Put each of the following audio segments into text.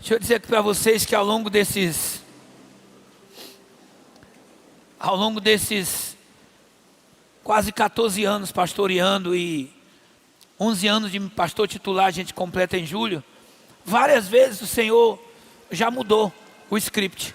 Deixa eu dizer para vocês que ao longo desses quase 14 anos pastoreando e 11 anos de pastor titular, a gente completa em julho, várias vezes o Senhor já mudou o script.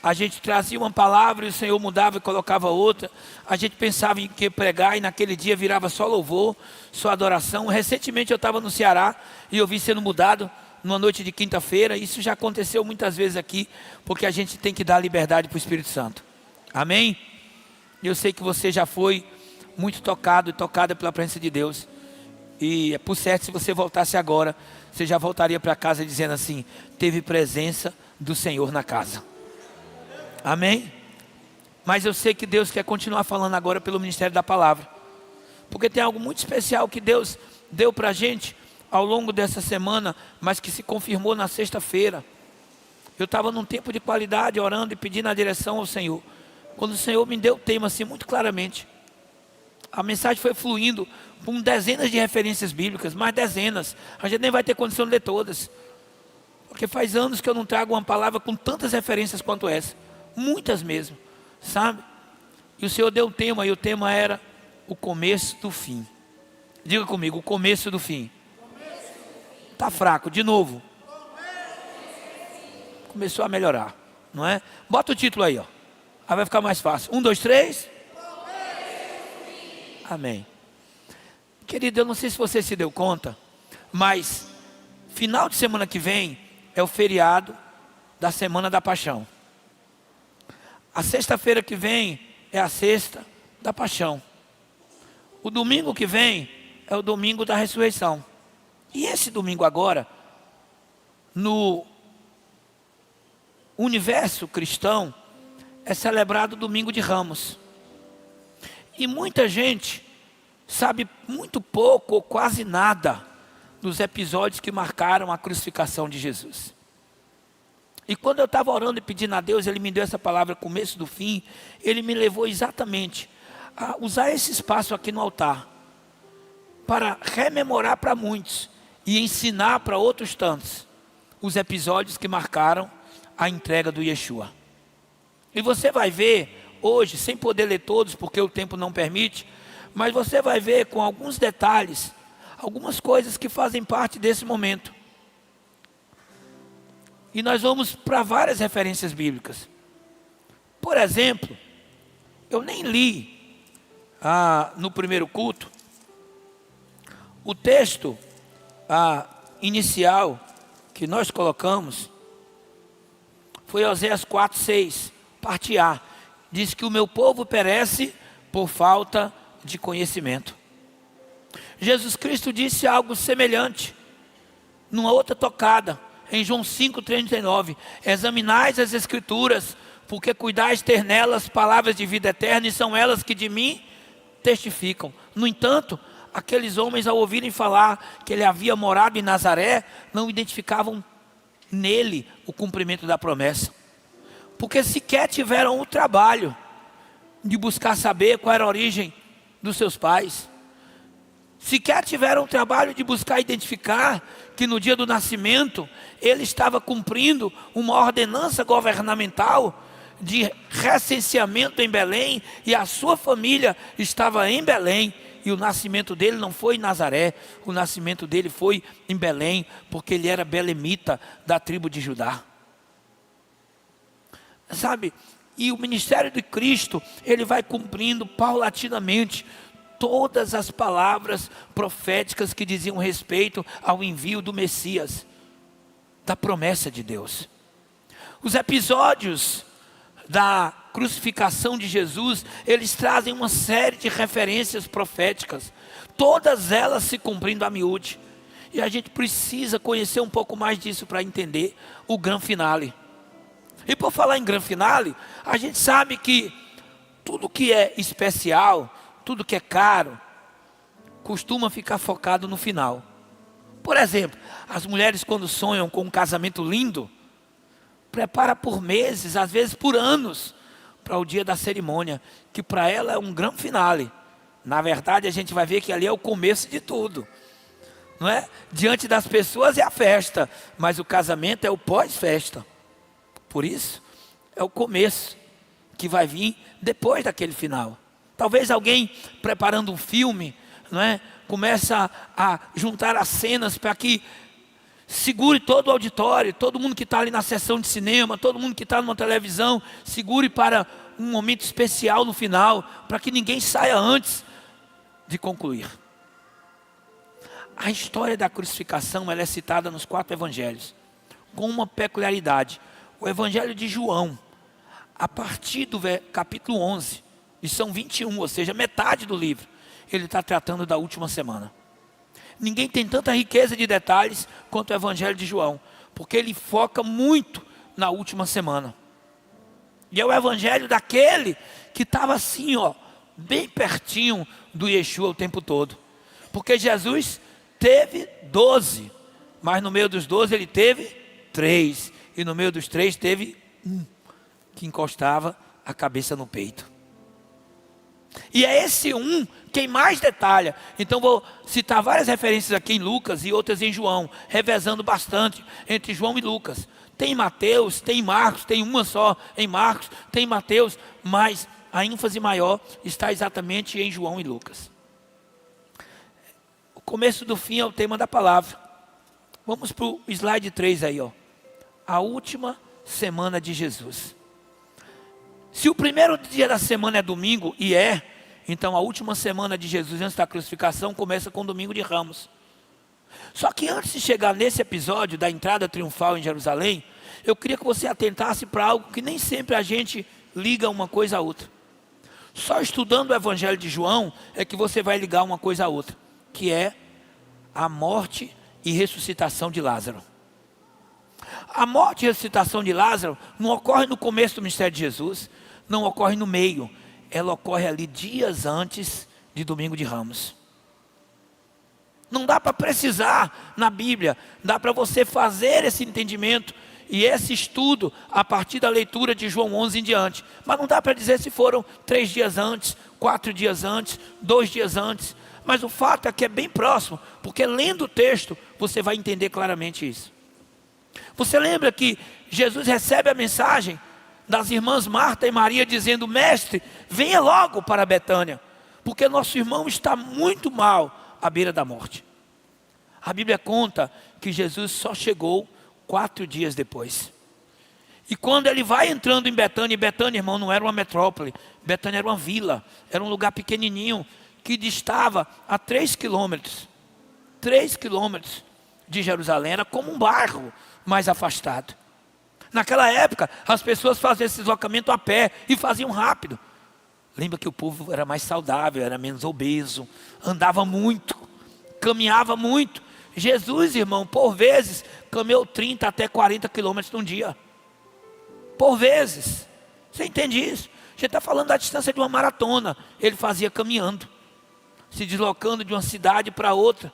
A gente trazia uma palavra e o Senhor mudava e colocava outra. A gente pensava em que pregar e naquele dia virava só louvor, só adoração. Recentemente eu estava no Ceará e eu vi sendo mudado numa noite de quinta-feira. Isso já aconteceu muitas vezes aqui, porque a gente tem que dar liberdade para o Espírito Santo. Amém? Eu sei que você já foi muito tocado e tocada pela presença de Deus. E por certo, se você voltasse agora, você já voltaria para casa dizendo assim: teve presença do Senhor na casa. Amém? Mas eu sei que Deus quer continuar falando agora pelo ministério da palavra, porque tem algo muito especial que Deus deu para a gente ao longo dessa semana, mas que se confirmou na sexta-feira. Eu estava num tempo de qualidade, orando e pedindo a direção ao Senhor, quando o Senhor me deu o tema assim muito claramente. A mensagem foi fluindo com dezenas de referências bíblicas, mais dezenas. A gente nem vai ter condição de ler todas, porque faz anos que eu não trago uma palavra com tantas referências quanto essa. Muitas mesmo, sabe? E o Senhor deu um tema, e o tema era o começo do fim. Diga comigo, o começo do fim. Está fraco, de novo. Começou a melhorar, não é? Bota o título aí, ó. Aí vai ficar mais fácil. 1, 2, 3. Amém. Querido, eu não sei se você se deu conta, mas final de semana que vem é o feriado da Semana da Paixão. A sexta-feira que vem é a sexta da paixão. O domingo que vem é o domingo da ressurreição. E esse domingo agora, no universo cristão, é celebrado o domingo de Ramos. E muita gente sabe muito pouco ou quase nada dos episódios que marcaram a crucificação de Jesus. E quando eu estava orando e pedindo a Deus, Ele me deu essa palavra, começo do fim. Ele me levou exatamente a usar esse espaço aqui no altar para rememorar para muitos e ensinar para outros tantos os episódios que marcaram a entrega do Yeshua. E você vai ver hoje, sem poder ler todos porque o tempo não permite, mas você vai ver com alguns detalhes, algumas coisas que fazem parte desse momento. E nós vamos para várias referências bíblicas. Por exemplo, eu nem li no primeiro culto o texto inicial que nós colocamos. Foi Oséias 4, 6, parte A. Diz que o meu povo perece por falta de conhecimento. Jesus Cristo disse algo semelhante numa outra tocada. Em João 5,39, examinais as escrituras, porque cuidais ter nelas palavras de vida eterna, e são elas que de mim testificam. No entanto, aqueles homens, ao ouvirem falar que ele havia morado em Nazaré, não identificavam nele o cumprimento da promessa, porque sequer tiveram o trabalho de buscar saber qual era a origem dos seus pais. Sequer tiveram o trabalho de buscar identificar que no dia do nascimento ele estava cumprindo uma ordenança governamental de recenseamento em Belém, e a sua família estava em Belém, e o nascimento dele não foi em Nazaré, o nascimento dele foi em Belém, porque ele era belemita da tribo de Judá. Sabe, e o ministério de Cristo, ele vai cumprindo paulatinamente todas as palavras proféticas que diziam respeito ao envio do Messias, da promessa de Deus. Os episódios da crucificação de Jesus, eles trazem uma série de referências proféticas, todas elas se cumprindo a miúde. E a gente precisa conhecer um pouco mais disso para entender o grande finale. E por falar em grande finale, a gente sabe que tudo que é especial, tudo que é caro, costuma ficar focado no final. Por exemplo, as mulheres quando sonham com um casamento lindo, prepara por meses, às vezes por anos, para o dia da cerimônia, que para ela é um grande finale. Na verdade, a gente vai ver que ali é o começo de tudo. não é? Diante das pessoas é a festa, mas o casamento é o pós-festa. Por isso, é o começo que vai vir depois daquele final. Talvez alguém preparando um filme, não é? Começa a juntar as cenas para que segure todo o auditório, todo mundo que está ali na sessão de cinema, todo mundo que está numa televisão, segure para um momento especial no final, para que ninguém saia antes de concluir. A história da crucificação ela é citada nos 4 evangelhos, com uma peculiaridade. O evangelho de João, a partir do capítulo 11, e são 21, ou seja, metade do livro, ele está tratando da última semana. Ninguém tem tanta riqueza de detalhes quanto o evangelho de João, porque ele foca muito na última semana. E é o evangelho daquele que estava assim, ó, bem pertinho do Yeshua o tempo todo. Porque Jesus teve 12, mas no meio dos 12 ele teve 3. E no meio dos 3 teve um que encostava a cabeça no peito. E é esse um quem mais detalha. Então vou citar várias referências aqui em Lucas e outras em João, revezando bastante entre João e Lucas. Tem Mateus, tem Marcos, tem uma só em Marcos, tem Mateus, mas a ênfase maior está exatamente em João e Lucas. O começo do fim é o tema da palavra. Vamos para o slide 3 aí, ó. A última semana de Jesus. Se o primeiro dia da semana é domingo, e é, então a última semana de Jesus antes da crucificação começa com o domingo de Ramos. Só que antes de chegar nesse episódio da entrada triunfal em Jerusalém, eu queria que você atentasse para algo que nem sempre a gente liga uma coisa a outra. Só estudando o evangelho de João é que você vai ligar uma coisa a outra, que é a morte e ressuscitação de Lázaro. A morte e ressuscitação de Lázaro não ocorre no começo do ministério de Jesus, não ocorre no meio, ela ocorre ali dias antes de Domingo de Ramos. Não dá para precisar na Bíblia, dá para você fazer esse entendimento e esse estudo a partir da leitura de João 11 em diante. Mas não dá para dizer se foram 3 dias antes, 4 dias antes, 2 dias antes. Mas o fato é que é bem próximo, porque lendo o texto você vai entender claramente isso. Você lembra que Jesus recebe a mensagem das irmãs Marta e Maria dizendo: mestre, venha logo para Betânia, porque nosso irmão está muito mal à beira da morte. A Bíblia conta que Jesus só chegou 4 dias depois. E quando ele vai entrando em Betânia, e Betânia, irmão, não era uma metrópole, Betânia era uma vila, era um lugar pequenininho, que distava a 3 quilômetros, 3 quilômetros de Jerusalém, era como um bairro mais afastado. Naquela época, as pessoas faziam esse deslocamento a pé e faziam rápido. Lembra que o povo era mais saudável, era menos obeso, andava muito, caminhava muito. Jesus, irmão, por vezes, caminhou 30 até 40 quilômetros num dia. Por vezes. Você entende isso? A gente está falando da distância de uma maratona. Ele fazia caminhando, se deslocando de uma cidade para outra.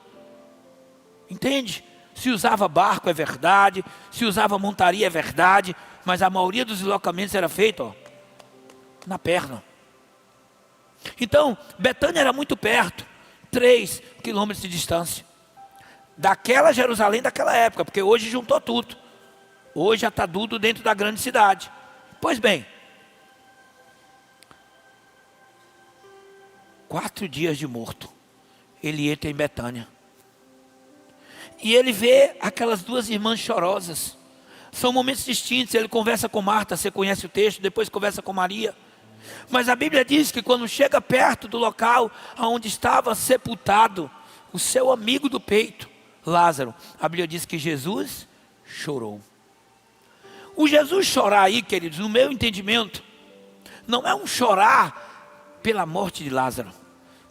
Entende? Se usava barco é verdade, se usava montaria é verdade, mas a maioria dos deslocamentos era feito, ó, na perna. Então, Betânia era muito perto, 3 quilômetros de distância. Daquela Jerusalém daquela época, porque hoje juntou tudo. Hoje já está tudo dentro da grande cidade. Pois bem, 4 dias de morto, ele entra em Betânia. E ele vê aquelas 2 irmãs chorosas. São momentos distintos. Ele conversa com Marta, você conhece o texto, depois conversa com Maria. Mas a Bíblia diz que quando chega perto do local onde estava sepultado o seu amigo do peito, Lázaro, a Bíblia diz que Jesus chorou. O Jesus chorar aí, queridos, no meu entendimento, não é um chorar pela morte de Lázaro,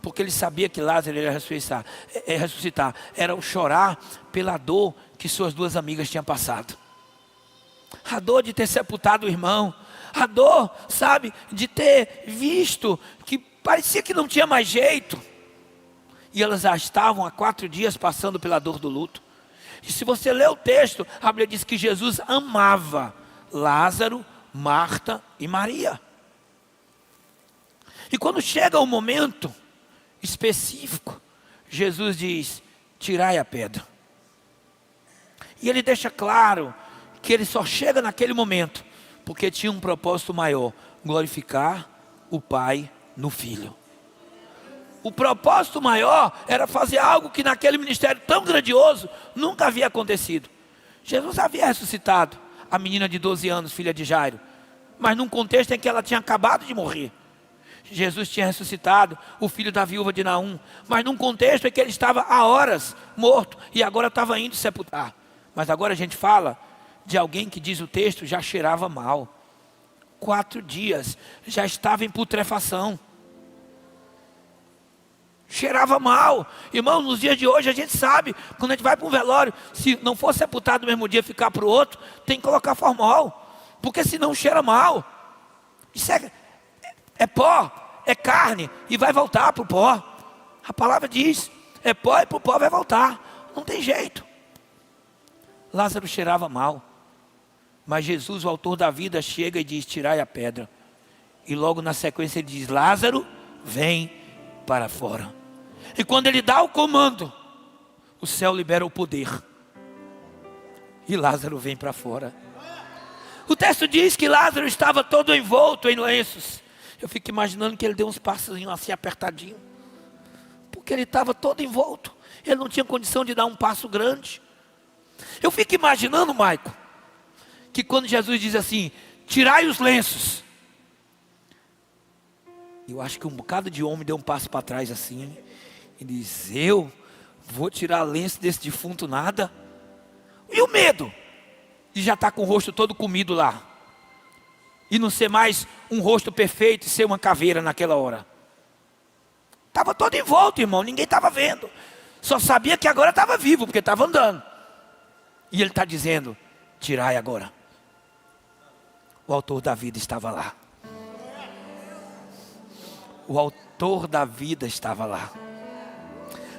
porque ele sabia que Lázaro ia ressuscitar. Era o chorar pela dor que suas 2 amigas tinham passado. A dor de ter sepultado o irmão. A dor, sabe, de ter visto que parecia que não tinha mais jeito. E elas já estavam há 4 dias passando pela dor do luto. E se você ler o texto, a Bíblia diz que Jesus amava Lázaro, Marta e Maria. E quando chega o momento específico, Jesus diz: tirai a pedra. E ele deixa claro que ele só chega naquele momento porque tinha um propósito maior: glorificar o Pai no Filho. O propósito maior era fazer algo que naquele ministério tão grandioso nunca havia acontecido. Jesus havia ressuscitado a menina de 12 anos, filha de Jairo, mas num contexto em que ela tinha acabado de morrer. Jesus tinha ressuscitado o filho da viúva de Naum, mas num contexto em que ele estava há horas morto e agora estava indo sepultar. Mas agora a gente fala de alguém que, diz o texto, já cheirava mal. 4 dias, já estava em putrefação. Cheirava mal. Irmão, nos dias de hoje a gente sabe, quando a gente vai para um velório, se não for sepultado no mesmo dia, ficar para o outro, tem que colocar formol, porque senão cheira mal. Isso é pó, é carne, e vai voltar para o pó. A palavra diz, é pó e para o pó vai voltar. Não tem jeito. Lázaro cheirava mal, mas Jesus, o autor da vida, chega e diz: tirai a pedra. E logo na sequência ele diz: Lázaro, vem para fora. E quando ele dá o comando, o céu libera o poder, e Lázaro vem para fora. O texto diz que Lázaro estava todo envolto em lenços. Eu fico imaginando que ele deu uns passinhos assim apertadinho, porque ele estava todo envolto. Ele não tinha condição de dar um passo grande. Eu fico imaginando, Maico, que quando Jesus diz assim: tirai os lenços, eu acho que um bocado de homem deu um passo para trás assim. E diz: eu vou tirar lenço desse defunto nada? E o medo de já estar com o rosto todo comido lá, e não ser mais um rosto perfeito e ser uma caveira naquela hora. Estava todo envolto, irmão, ninguém estava vendo. Só sabia que agora estava vivo, porque estava andando. E ele está dizendo: tirai agora. O autor da vida estava lá. O autor da vida estava lá.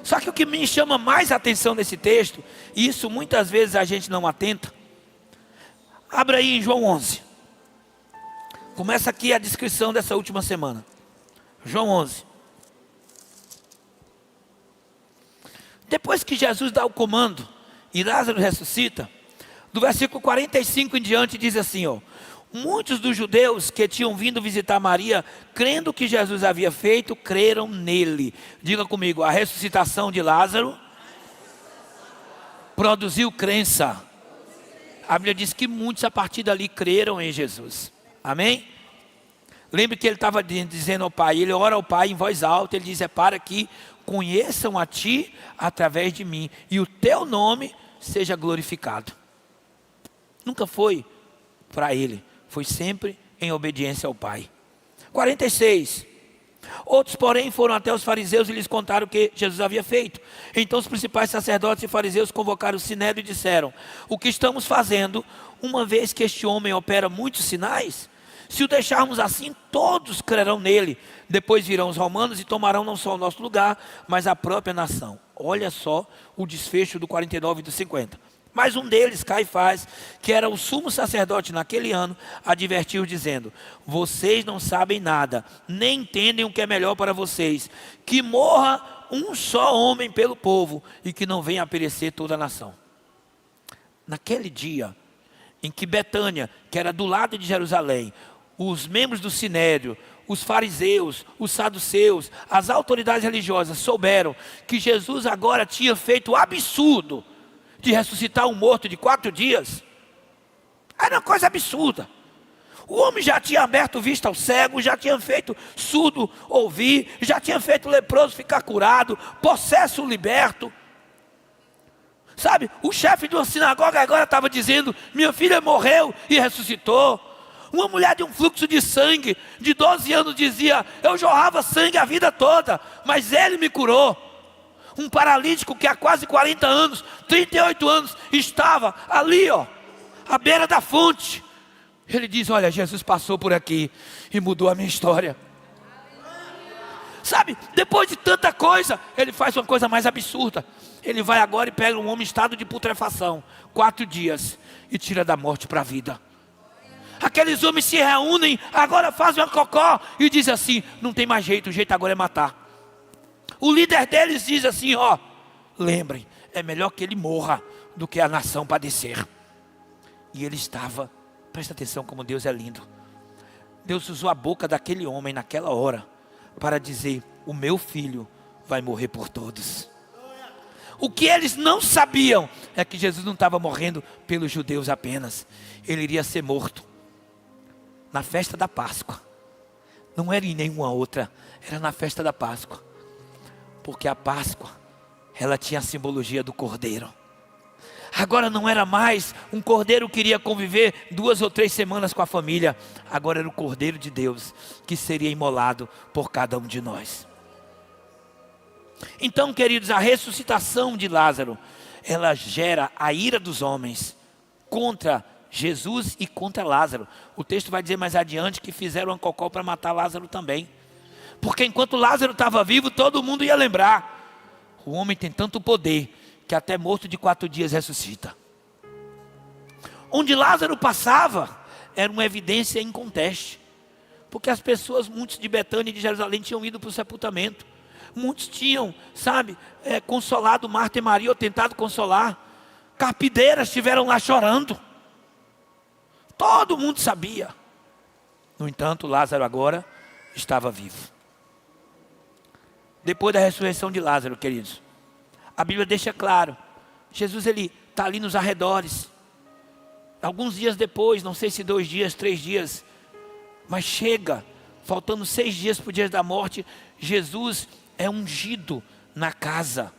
Só que o que me chama mais atenção nesse texto, e isso muitas vezes a gente não atenta, abra aí em João 11. Começa aqui a descrição dessa última semana. João 11. Depois que Jesus dá o comando e Lázaro ressuscita, do versículo 45 em diante diz assim, ó: muitos dos judeus que tinham vindo visitar Maria, crendo que Jesus havia feito, creram nele. Diga comigo: a ressuscitação de Lázaro produziu crença. A Bíblia diz que muitos a partir dali creram em Jesus. Amém? Lembre que ele estava dizendo ao Pai, ele ora ao Pai em voz alta, ele diz: é para que conheçam a Ti através de mim, e o Teu nome seja glorificado. Nunca foi para ele, foi sempre em obediência ao Pai. 46. Outros, porém, foram até os fariseus e lhes contaram o que Jesus havia feito. Então os principais sacerdotes e fariseus convocaram o sinédrio e disseram: o que estamos fazendo, uma vez que este homem opera muitos sinais? Se o deixarmos assim, todos crerão nele. Depois virão os romanos e tomarão não só o nosso lugar, mas a própria nação. Olha só o desfecho do 49 e do 50. Mas um deles, Caifás, que era o sumo sacerdote naquele ano, advertiu dizendo: vocês não sabem nada, nem entendem o que é melhor para vocês, que morra um só homem pelo povo, e que não venha a perecer toda a nação. Naquele dia em que Betânia, que era do lado de Jerusalém, os membros do sinédrio, os fariseus, os saduceus, as autoridades religiosas souberam que Jesus agora tinha feito o absurdo de ressuscitar um morto de 4 dias, era uma coisa absurda. O homem já tinha aberto vista ao cego, já tinha feito surdo ouvir, já tinha feito leproso ficar curado, possesso liberto. Sabe, o chefe de uma sinagoga agora estava dizendo: minha filha morreu e ressuscitou. Uma mulher de um fluxo de sangue de 12 anos dizia: eu jorrava sangue a vida toda, mas ele me curou. Um paralítico que há quase 40 anos, 38 anos, estava ali, ó, à beira da fonte. Ele diz: olha, Jesus passou por aqui e mudou a minha história. Sabe, depois de tanta coisa, ele faz uma coisa mais absurda. Ele vai agora e pega um homem em estado de putrefação, 4 dias, e tira da morte para a vida. Aqueles homens se reúnem, agora fazem uma cocó e dizem assim: não tem mais jeito, o jeito agora é matar. O líder deles diz assim: ó, lembrem, é melhor que ele morra do que a nação padecer. E ele estava, presta atenção como Deus é lindo. Deus usou a boca daquele homem naquela hora para dizer: o meu filho vai morrer por todos. O que eles não sabiam é que Jesus não estava morrendo pelos judeus apenas. Ele iria ser morto na festa da Páscoa. Não era em nenhuma outra, era na festa da Páscoa. Porque a Páscoa, ela tinha a simbologia do cordeiro. Agora não era mais um cordeiro que iria conviver 2 ou 3 semanas com a família. Agora era o cordeiro de Deus que seria imolado por cada um de nós. Então, queridos, a ressuscitação de Lázaro, ela gera a ira dos homens contra Jesus e contra Lázaro. O texto vai dizer mais adiante que fizeram um cocó para matar Lázaro também. Porque enquanto Lázaro estava vivo, todo mundo ia lembrar: o homem tem tanto poder que até morto de 4 dias ressuscita. Onde Lázaro passava, era uma evidência inconteste. Porque as pessoas, muitos de Betânia e de Jerusalém, tinham ido para o sepultamento. Muitos tinham, consolado Marta e Maria, ou tentado consolar. Carpideiras estiveram lá chorando. Todo mundo sabia. No entanto, Lázaro agora estava vivo. Depois da ressurreição de Lázaro, queridos, a Bíblia deixa claro, Jesus ele está ali nos arredores. Alguns dias depois, não sei se 2 dias, 3 dias, mas chega, faltando 6 dias para o dia da morte, Jesus é ungido na casa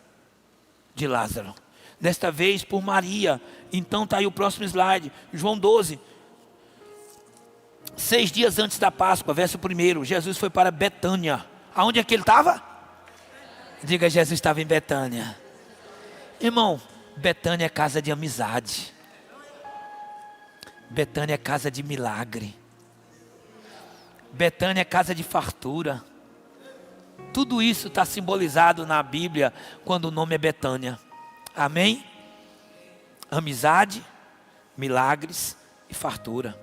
de Lázaro. Desta vez por Maria. Então está aí o próximo slide, João 12. 6 dias antes da Páscoa, verso 1, Jesus foi para Betânia. Aonde é que ele estava? Diga: Jesus estava em Betânia. Irmão, Betânia é casa de amizade. Betânia é casa de milagre. Betânia é casa de fartura. Tudo isso está simbolizado na Bíblia quando o nome é Betânia. Amém? Amizade, milagres e fartura.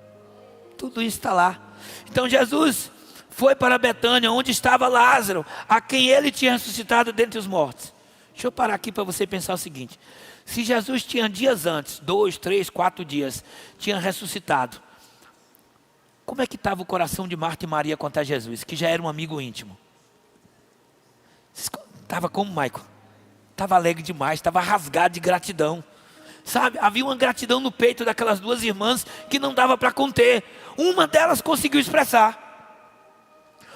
Tudo isso está lá. Então Jesus foi para Betânia, onde estava Lázaro, a quem ele tinha ressuscitado dentre os mortos. Deixa eu parar aqui para você pensar o seguinte: se Jesus tinha dias antes, 2, 3, 4 dias, tinha ressuscitado, como é que estava o coração de Marta e Maria quanto a Jesus, que já era um amigo íntimo? Estava como, Michael? Estava alegre demais, estava rasgado de gratidão. Sabe, havia uma gratidão no peito daquelas 2 irmãs que não dava para conter. Uma delas conseguiu expressar.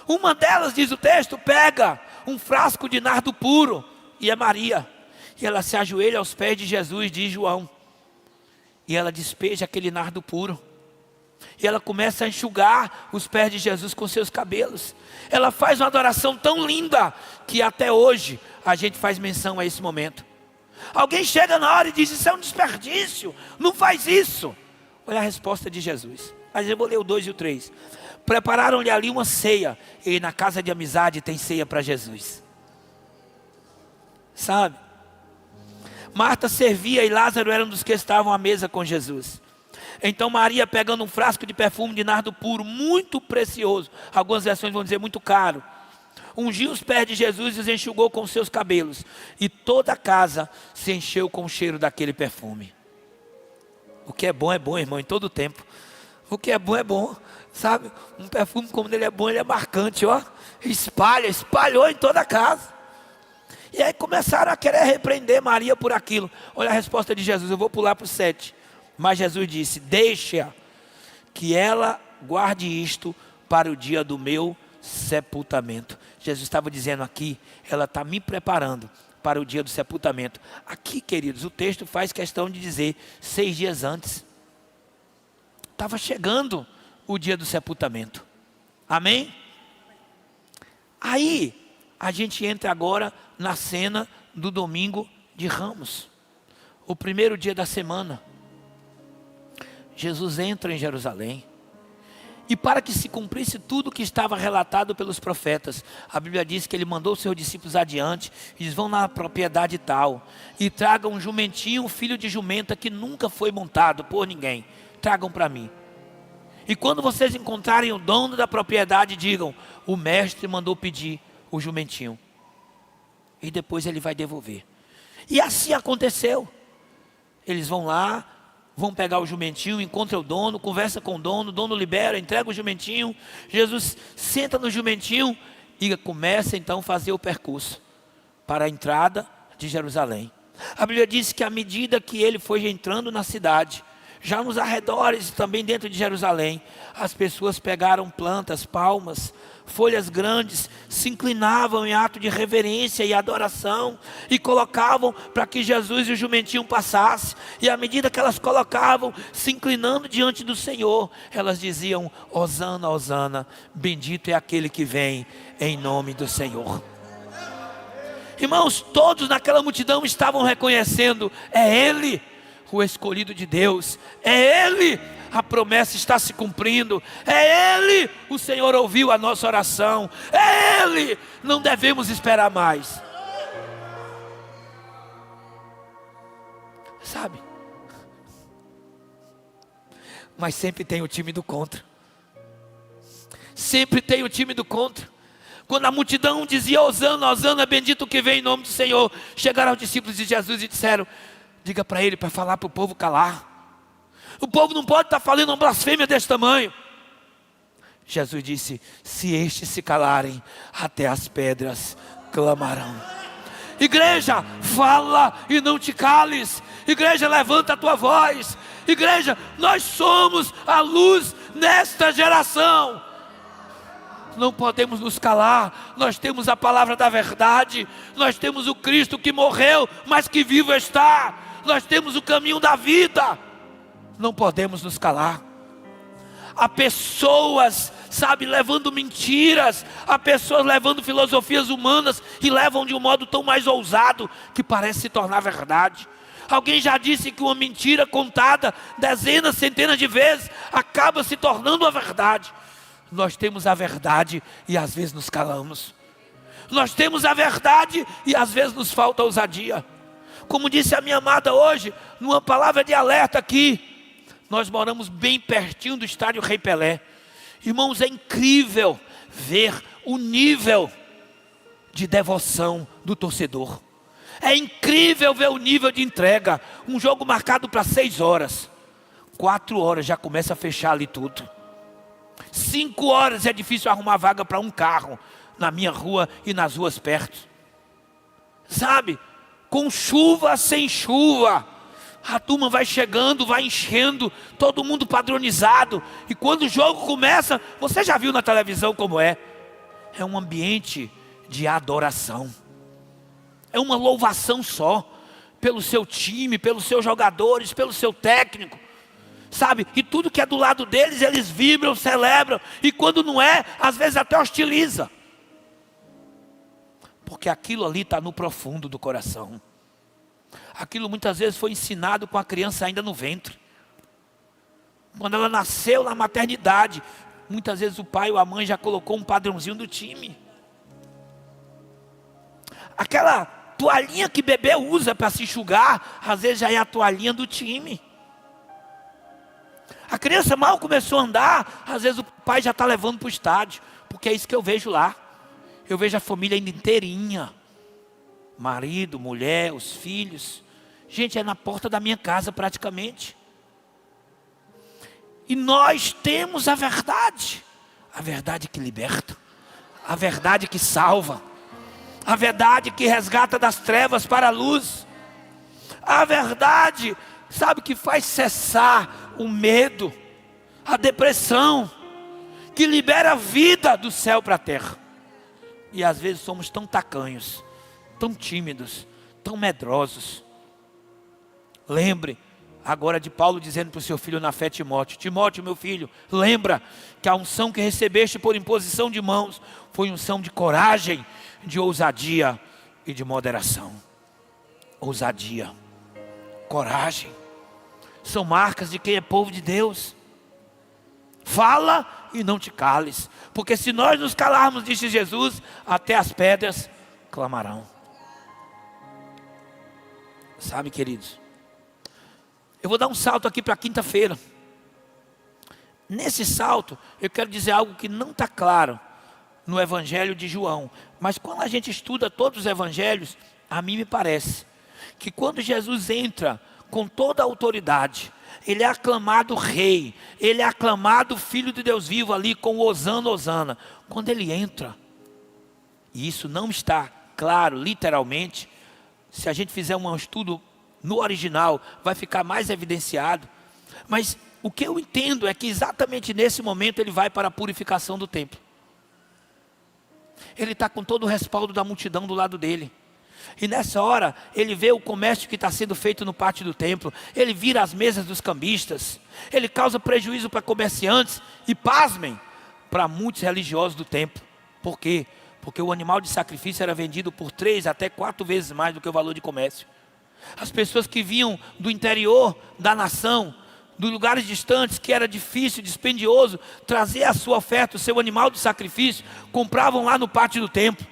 Uma delas, diz o texto, pega um frasco de nardo puro, e é Maria. E ela se ajoelha aos pés de Jesus, diz João. E ela despeja aquele nardo puro. E ela começa a enxugar os pés de Jesus com seus cabelos. Ela faz uma adoração tão linda que até hoje a gente faz menção a esse momento. Alguém chega na hora e diz: isso é um desperdício, não faz isso. Olha a resposta de Jesus. Mas eu vou ler o 2 e o 3. Prepararam-lhe ali uma ceia, e na casa de amizade tem ceia para Jesus. Sabe? Marta servia e Lázaro era um dos que estavam à mesa com Jesus. Então Maria, pegando um frasco de perfume de nardo puro, muito precioso, algumas versões vão dizer muito caro, ungiu os pés de Jesus e os enxugou com seus cabelos. E toda a casa se encheu com o cheiro daquele perfume. O que é bom, irmão, em todo tempo. O que é bom, sabe? Um perfume, como ele é bom, ele é marcante, ó. Espalhou em toda a casa. E aí começaram a querer repreender Maria por aquilo. Olha a resposta de Jesus, eu vou pular para o 7. Mas Jesus disse: deixa que ela guarde isto para o dia do meu sepultamento. Jesus estava dizendo aqui, ela está me preparando para o dia do sepultamento. Aqui, queridos, o texto faz questão de dizer 6 dias antes. Estava chegando o dia do sepultamento. Amém? Aí, a gente entra agora na cena do domingo de Ramos. O primeiro dia da semana. Jesus entra em Jerusalém. E para que se cumprisse tudo o que estava relatado pelos profetas, a Bíblia diz que ele mandou seus discípulos adiante, e eles vão na propriedade tal, e tragam um jumentinho, um filho de jumenta que nunca foi montado por ninguém, tragam para mim. E quando vocês encontrarem o dono da propriedade, digam: o mestre mandou pedir o jumentinho. E depois ele vai devolver. E assim aconteceu. Eles vão lá, vão pegar o jumentinho, encontra o dono, conversa com o dono libera, entrega o jumentinho. Jesus senta no jumentinho e começa então a fazer o percurso para a entrada de Jerusalém. A Bíblia diz que à medida que ele foi entrando na cidade, já nos arredores e também dentro de Jerusalém, as pessoas pegaram plantas, palmas, folhas grandes, se inclinavam em ato de reverência e adoração e colocavam para que Jesus e o jumentinho passassem. E à medida que elas colocavam, se inclinando diante do Senhor, elas diziam: Hosana, Hosana, bendito é aquele que vem em nome do Senhor. Irmãos, todos naquela multidão estavam reconhecendo: é Ele, o escolhido de Deus, é Ele, a promessa está se cumprindo, é Ele, o Senhor ouviu a nossa oração, é Ele, não devemos esperar mais. Sabe? Mas sempre tem o time do contra. Sempre tem o time do contra. Quando a multidão dizia: Hosana, Hosana, bendito que vem em nome do Senhor, chegaram os discípulos de Jesus e disseram: diga para ele, para falar para o povo calar. O povo não pode estar falando uma blasfêmia desse tamanho. Jesus disse: se estes se calarem, até as pedras clamarão. Igreja, fala e não te cales. Igreja, levanta a tua voz. Igreja, nós somos a luz nesta geração. Não podemos nos calar. Nós temos a palavra da verdade. Nós temos o Cristo que morreu, mas que vivo está. Nós temos o caminho da vida. Não podemos nos calar. Há pessoas, sabe, levando mentiras. Há pessoas levando filosofias humanas e levam de um modo tão mais ousado que parece se tornar verdade. Alguém já disse que uma mentira contada dezenas, centenas de vezes acaba se tornando a verdade. Nós temos a verdade e às vezes nos calamos. Nós temos a verdade e às vezes nos falta ousadia. Como disse a minha amada hoje, numa palavra de alerta aqui, nós moramos bem pertinho do estádio Rei Pelé. Irmãos, é incrível ver o nível de devoção do torcedor. É incrível ver o nível de entrega. Um jogo marcado para 6 horas. 4 horas já começa a fechar ali tudo. 5 horas é difícil arrumar vaga para um carro na minha rua e nas ruas perto. Sabe, com chuva, sem chuva, a turma vai chegando, vai enchendo, todo mundo padronizado. E quando o jogo começa, você já viu na televisão como é? É um ambiente de adoração. É uma louvação só, pelo seu time, pelos seus jogadores, pelo seu técnico. Sabe, e tudo que é do lado deles, eles vibram, celebram. E quando não é, às vezes até hostiliza. Porque aquilo ali está no profundo do coração. Aquilo muitas vezes foi ensinado com a criança ainda no ventre. Quando ela nasceu na maternidade, muitas vezes o pai ou a mãe já colocou um padrãozinho do time. Aquela toalhinha que bebê usa para se enxugar, às vezes já é a toalhinha do time. A criança mal começou a andar, às vezes o pai já está levando para o estádio, porque é isso que eu vejo lá. Eu vejo a família ainda inteirinha, marido, mulher, os filhos. Gente, é na porta da minha casa praticamente. E nós temos a verdade que liberta, a verdade que salva, a verdade que resgata das trevas para a luz, a verdade, sabe, que faz cessar o medo, a depressão, que libera a vida do céu para a terra. E às vezes somos tão tacanhos, tão tímidos, tão medrosos. Lembre agora de Paulo dizendo para o seu filho na fé, Timóteo: Timóteo, meu filho, lembra que a unção que recebeste por imposição de mãos foi unção de coragem, de ousadia e de moderação. Ousadia, coragem, são marcas de quem é povo de Deus. Fala e não te cales, porque se nós nos calarmos, disse Jesus, até as pedras clamarão. Sabe, queridos, eu vou dar um salto aqui para quinta-feira. Nesse salto, eu quero dizer algo que não está claro no Evangelho de João. Mas quando a gente estuda todos os Evangelhos, a mim me parece que quando Jesus entra com toda a autoridade, ele é aclamado rei, ele é aclamado filho de Deus vivo ali com Hosana, Hosana. Quando ele entra, e isso não está claro literalmente, se a gente fizer um estudo no original, vai ficar mais evidenciado. Mas o que eu entendo é que exatamente nesse momento ele vai para a purificação do templo. Ele está com todo o respaldo da multidão do lado dele. E nessa hora, ele vê o comércio que está sendo feito no pátio do templo. Ele vira as mesas dos cambistas. Ele causa prejuízo para comerciantes. E pasmem, para muitos religiosos do templo. Por quê? Porque o animal de sacrifício era vendido por 3 até 4 vezes mais do que o valor de comércio. As pessoas que vinham do interior da nação, dos lugares distantes, que era difícil, dispendioso, trazer a sua oferta, o seu animal de sacrifício, compravam lá no pátio do templo.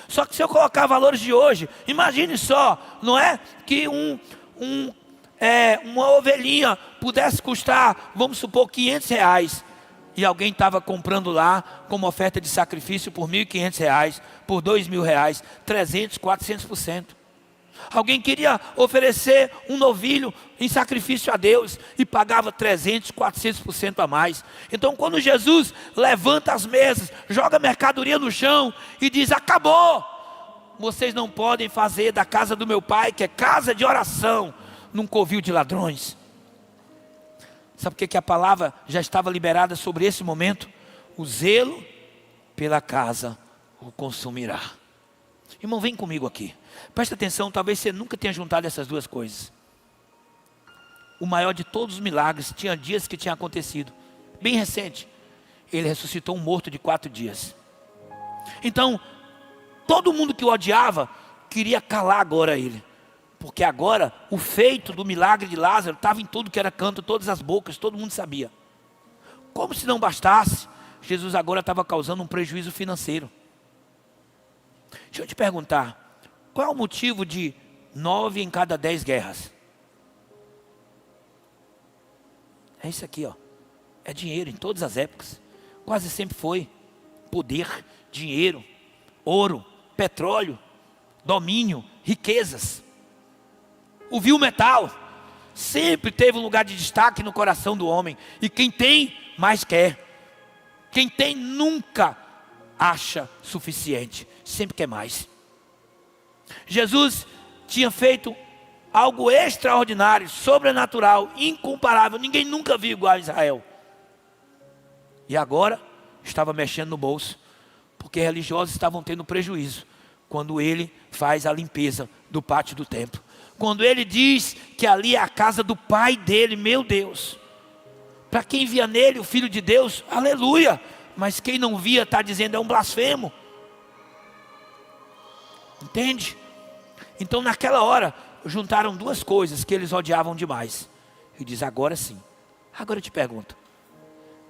Só que se eu colocar valores de hoje, imagine só, não é? Que uma ovelhinha pudesse custar, vamos supor, R$500. E alguém estava comprando lá como oferta de sacrifício por R$1.500, por R$2.000, 300%, 400%. Alguém queria oferecer um novilho em sacrifício a Deus e pagava 300%, 400% a mais. Então quando Jesus levanta as mesas, joga a mercadoria no chão e diz: acabou, vocês não podem fazer da casa do meu pai, que é casa de oração, num covil de ladrões. Sabe por que a palavra já estava liberada sobre esse momento? O zelo pela casa o consumirá. Irmão, vem comigo aqui. Presta atenção, talvez você nunca tenha juntado essas duas coisas. O maior de todos os milagres, tinha dias que tinha acontecido, bem recente. Ele ressuscitou um morto de 4 dias. Então, todo mundo que o odiava, queria calar agora ele. Porque agora, o feito do milagre de Lázaro, estava em tudo que era canto, todas as bocas, todo mundo sabia. Como se não bastasse, Jesus agora estava causando um prejuízo financeiro. Deixa eu te perguntar, qual é o motivo de 9 em cada 10 guerras? É isso aqui, ó. É dinheiro em todas as épocas. Quase sempre foi poder, dinheiro, ouro, petróleo, domínio, riquezas. O vil metal sempre teve um lugar de destaque no coração do homem. E quem tem, mais quer. Quem tem nunca acha suficiente, sempre quer mais. Jesus tinha feito algo extraordinário, sobrenatural, incomparável. Ninguém nunca viu igual a Israel. E agora estava mexendo no bolso, porque religiosos estavam tendo prejuízo quando ele faz a limpeza do pátio do templo. Quando ele diz que ali é a casa do pai dele, meu Deus. Para quem via nele o Filho de Deus, aleluia. Mas quem não via está dizendo é um blasfemo. Entende? Então naquela hora juntaram duas coisas que eles odiavam demais. E diz: agora sim. Agora eu te pergunto,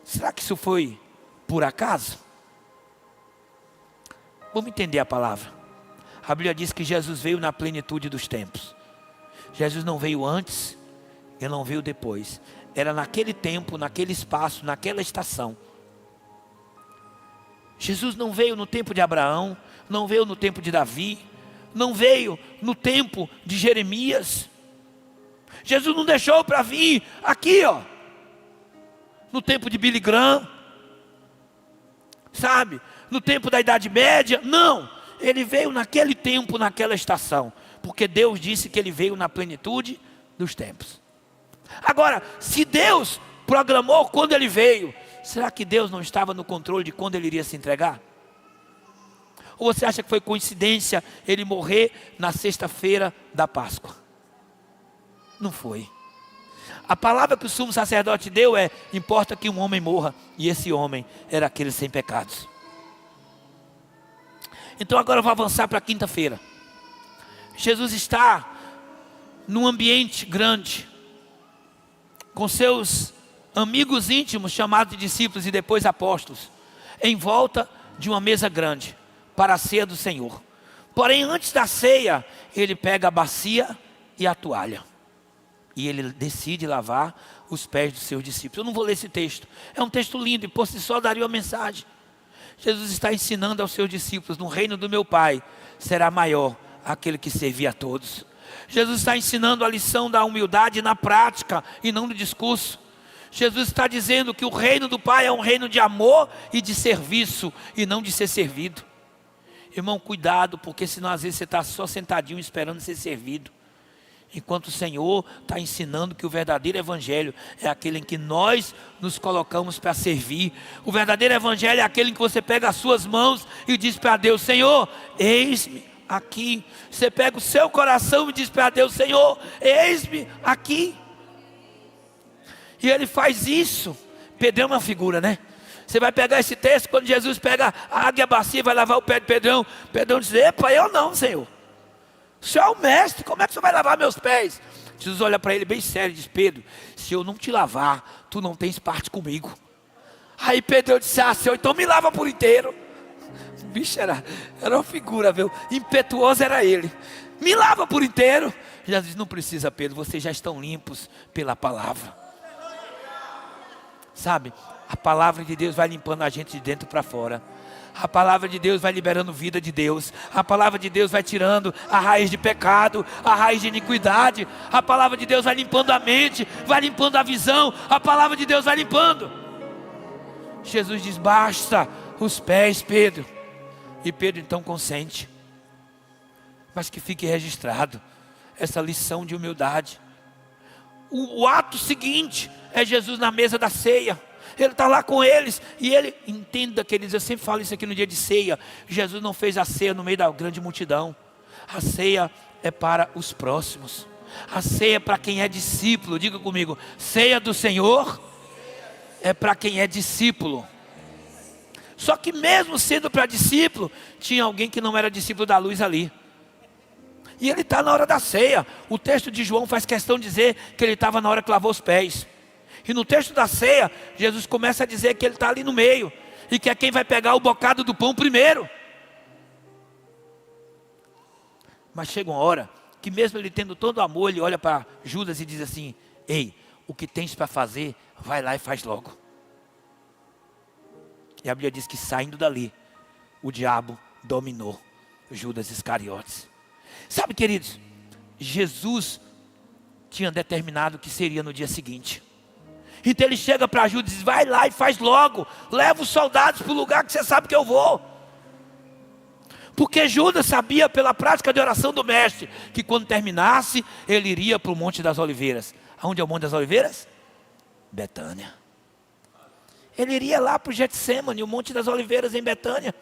será que isso foi por acaso? Vamos entender a palavra. A Bíblia diz que Jesus veio na plenitude dos tempos. Jesus não veio antes, ele não veio depois. Era naquele tempo, naquele espaço, naquela estação. Jesus não veio no tempo de Abraão, não veio no tempo de Davi, não veio no tempo de Jeremias. Jesus não deixou para vir aqui, ó, no tempo de Billy Graham, sabe, no tempo da Idade Média. Não, ele veio naquele tempo, naquela estação, porque Deus disse que ele veio na plenitude dos tempos. Agora, se Deus programou quando ele veio, será que Deus não estava no controle de quando ele iria se entregar? Ou você acha que foi coincidência ele morrer na sexta-feira da Páscoa? Não foi. A palavra que o sumo sacerdote deu é: importa que um homem morra, e esse homem era aquele sem pecados. Então agora eu vou avançar para quinta-feira. Jesus está num ambiente grande, com seus amigos íntimos, chamados de discípulos e depois apóstolos, em volta de uma mesa grande, para a ceia do Senhor. Porém, antes da ceia, ele pega a bacia e a toalha, e ele decide lavar os pés dos seus discípulos. Eu não vou ler esse texto, é um texto lindo e por si só daria uma mensagem. Jesus está ensinando aos seus discípulos: no reino do meu Pai será maior aquele que servir a todos. Jesus está ensinando a lição da humildade na prática e não no discurso. Jesus está dizendo que o reino do Pai é um reino de amor e de serviço, e não de ser servido. Irmão, cuidado, porque senão às vezes você está só sentadinho esperando ser servido, enquanto o Senhor está ensinando que o verdadeiro evangelho é aquele em que nós nos colocamos para servir. O verdadeiro evangelho é aquele em que você pega as suas mãos e diz para Deus: Senhor, eis-me aqui. Você pega o seu coração e diz para Deus: Senhor, eis-me aqui. E ele faz isso. Pedrão é uma figura, né? Você vai pegar esse texto, quando Jesus pega a água e a bacia, vai lavar o pé de Pedrão. Pedrão diz: epa, eu não, Senhor. O Senhor é o mestre, como é que o Senhor vai lavar meus pés? Jesus olha para ele bem sério e diz: Pedro, se eu não te lavar, tu não tens parte comigo. Aí Pedro disse: ah, Senhor, então me lava por inteiro. O bicho era uma figura, viu? Impetuoso era ele. Me lava por inteiro. Jesus disse: não precisa, Pedro, vocês já estão limpos pela palavra. Sabe, a palavra de Deus vai limpando a gente de dentro para fora. A palavra de Deus vai liberando vida de Deus. A palavra de Deus vai tirando a raiz de pecado, a raiz de iniquidade. A palavra de Deus vai limpando a mente, vai limpando a visão. A palavra de Deus vai limpando. Jesus diz: basta os pés, Pedro. E Pedro então consente. Mas que fique registrado essa lição de humildade. O ato seguinte é Jesus na mesa da ceia. Ele está lá com eles. E ele, entenda, queridos, eu sempre falo isso aqui no dia de ceia. Jesus não fez a ceia no meio da grande multidão. A ceia é para os próximos. A ceia é para quem é discípulo. Diga comigo: ceia do Senhor é para quem é discípulo. Só que mesmo sendo para discípulo, tinha alguém que não era discípulo da luz ali. E ele está na hora da ceia. O texto de João faz questão de dizer que ele estava na hora que lavou os pés. E no texto da ceia, Jesus começa a dizer que ele está ali no meio. E que é quem vai pegar o bocado do pão primeiro. Mas chega uma hora que mesmo ele tendo todo o amor, ele olha para Judas e diz assim: ei, o que tens para fazer, vai lá e faz logo. E a Bíblia diz que saindo dali, o diabo dominou Judas Iscariotes. Sabe, queridos, Jesus tinha determinado o que seria no dia seguinte. Então ele chega para Judas e diz: vai lá e faz logo. Leva os soldados para o lugar que você sabe que eu vou. Porque Judas sabia pela prática de oração do mestre que quando terminasse, ele iria para o Monte das Oliveiras. Aonde é o Monte das Oliveiras? Betânia. Ele iria lá para o Getsêmani, o Monte das Oliveiras em Betânia.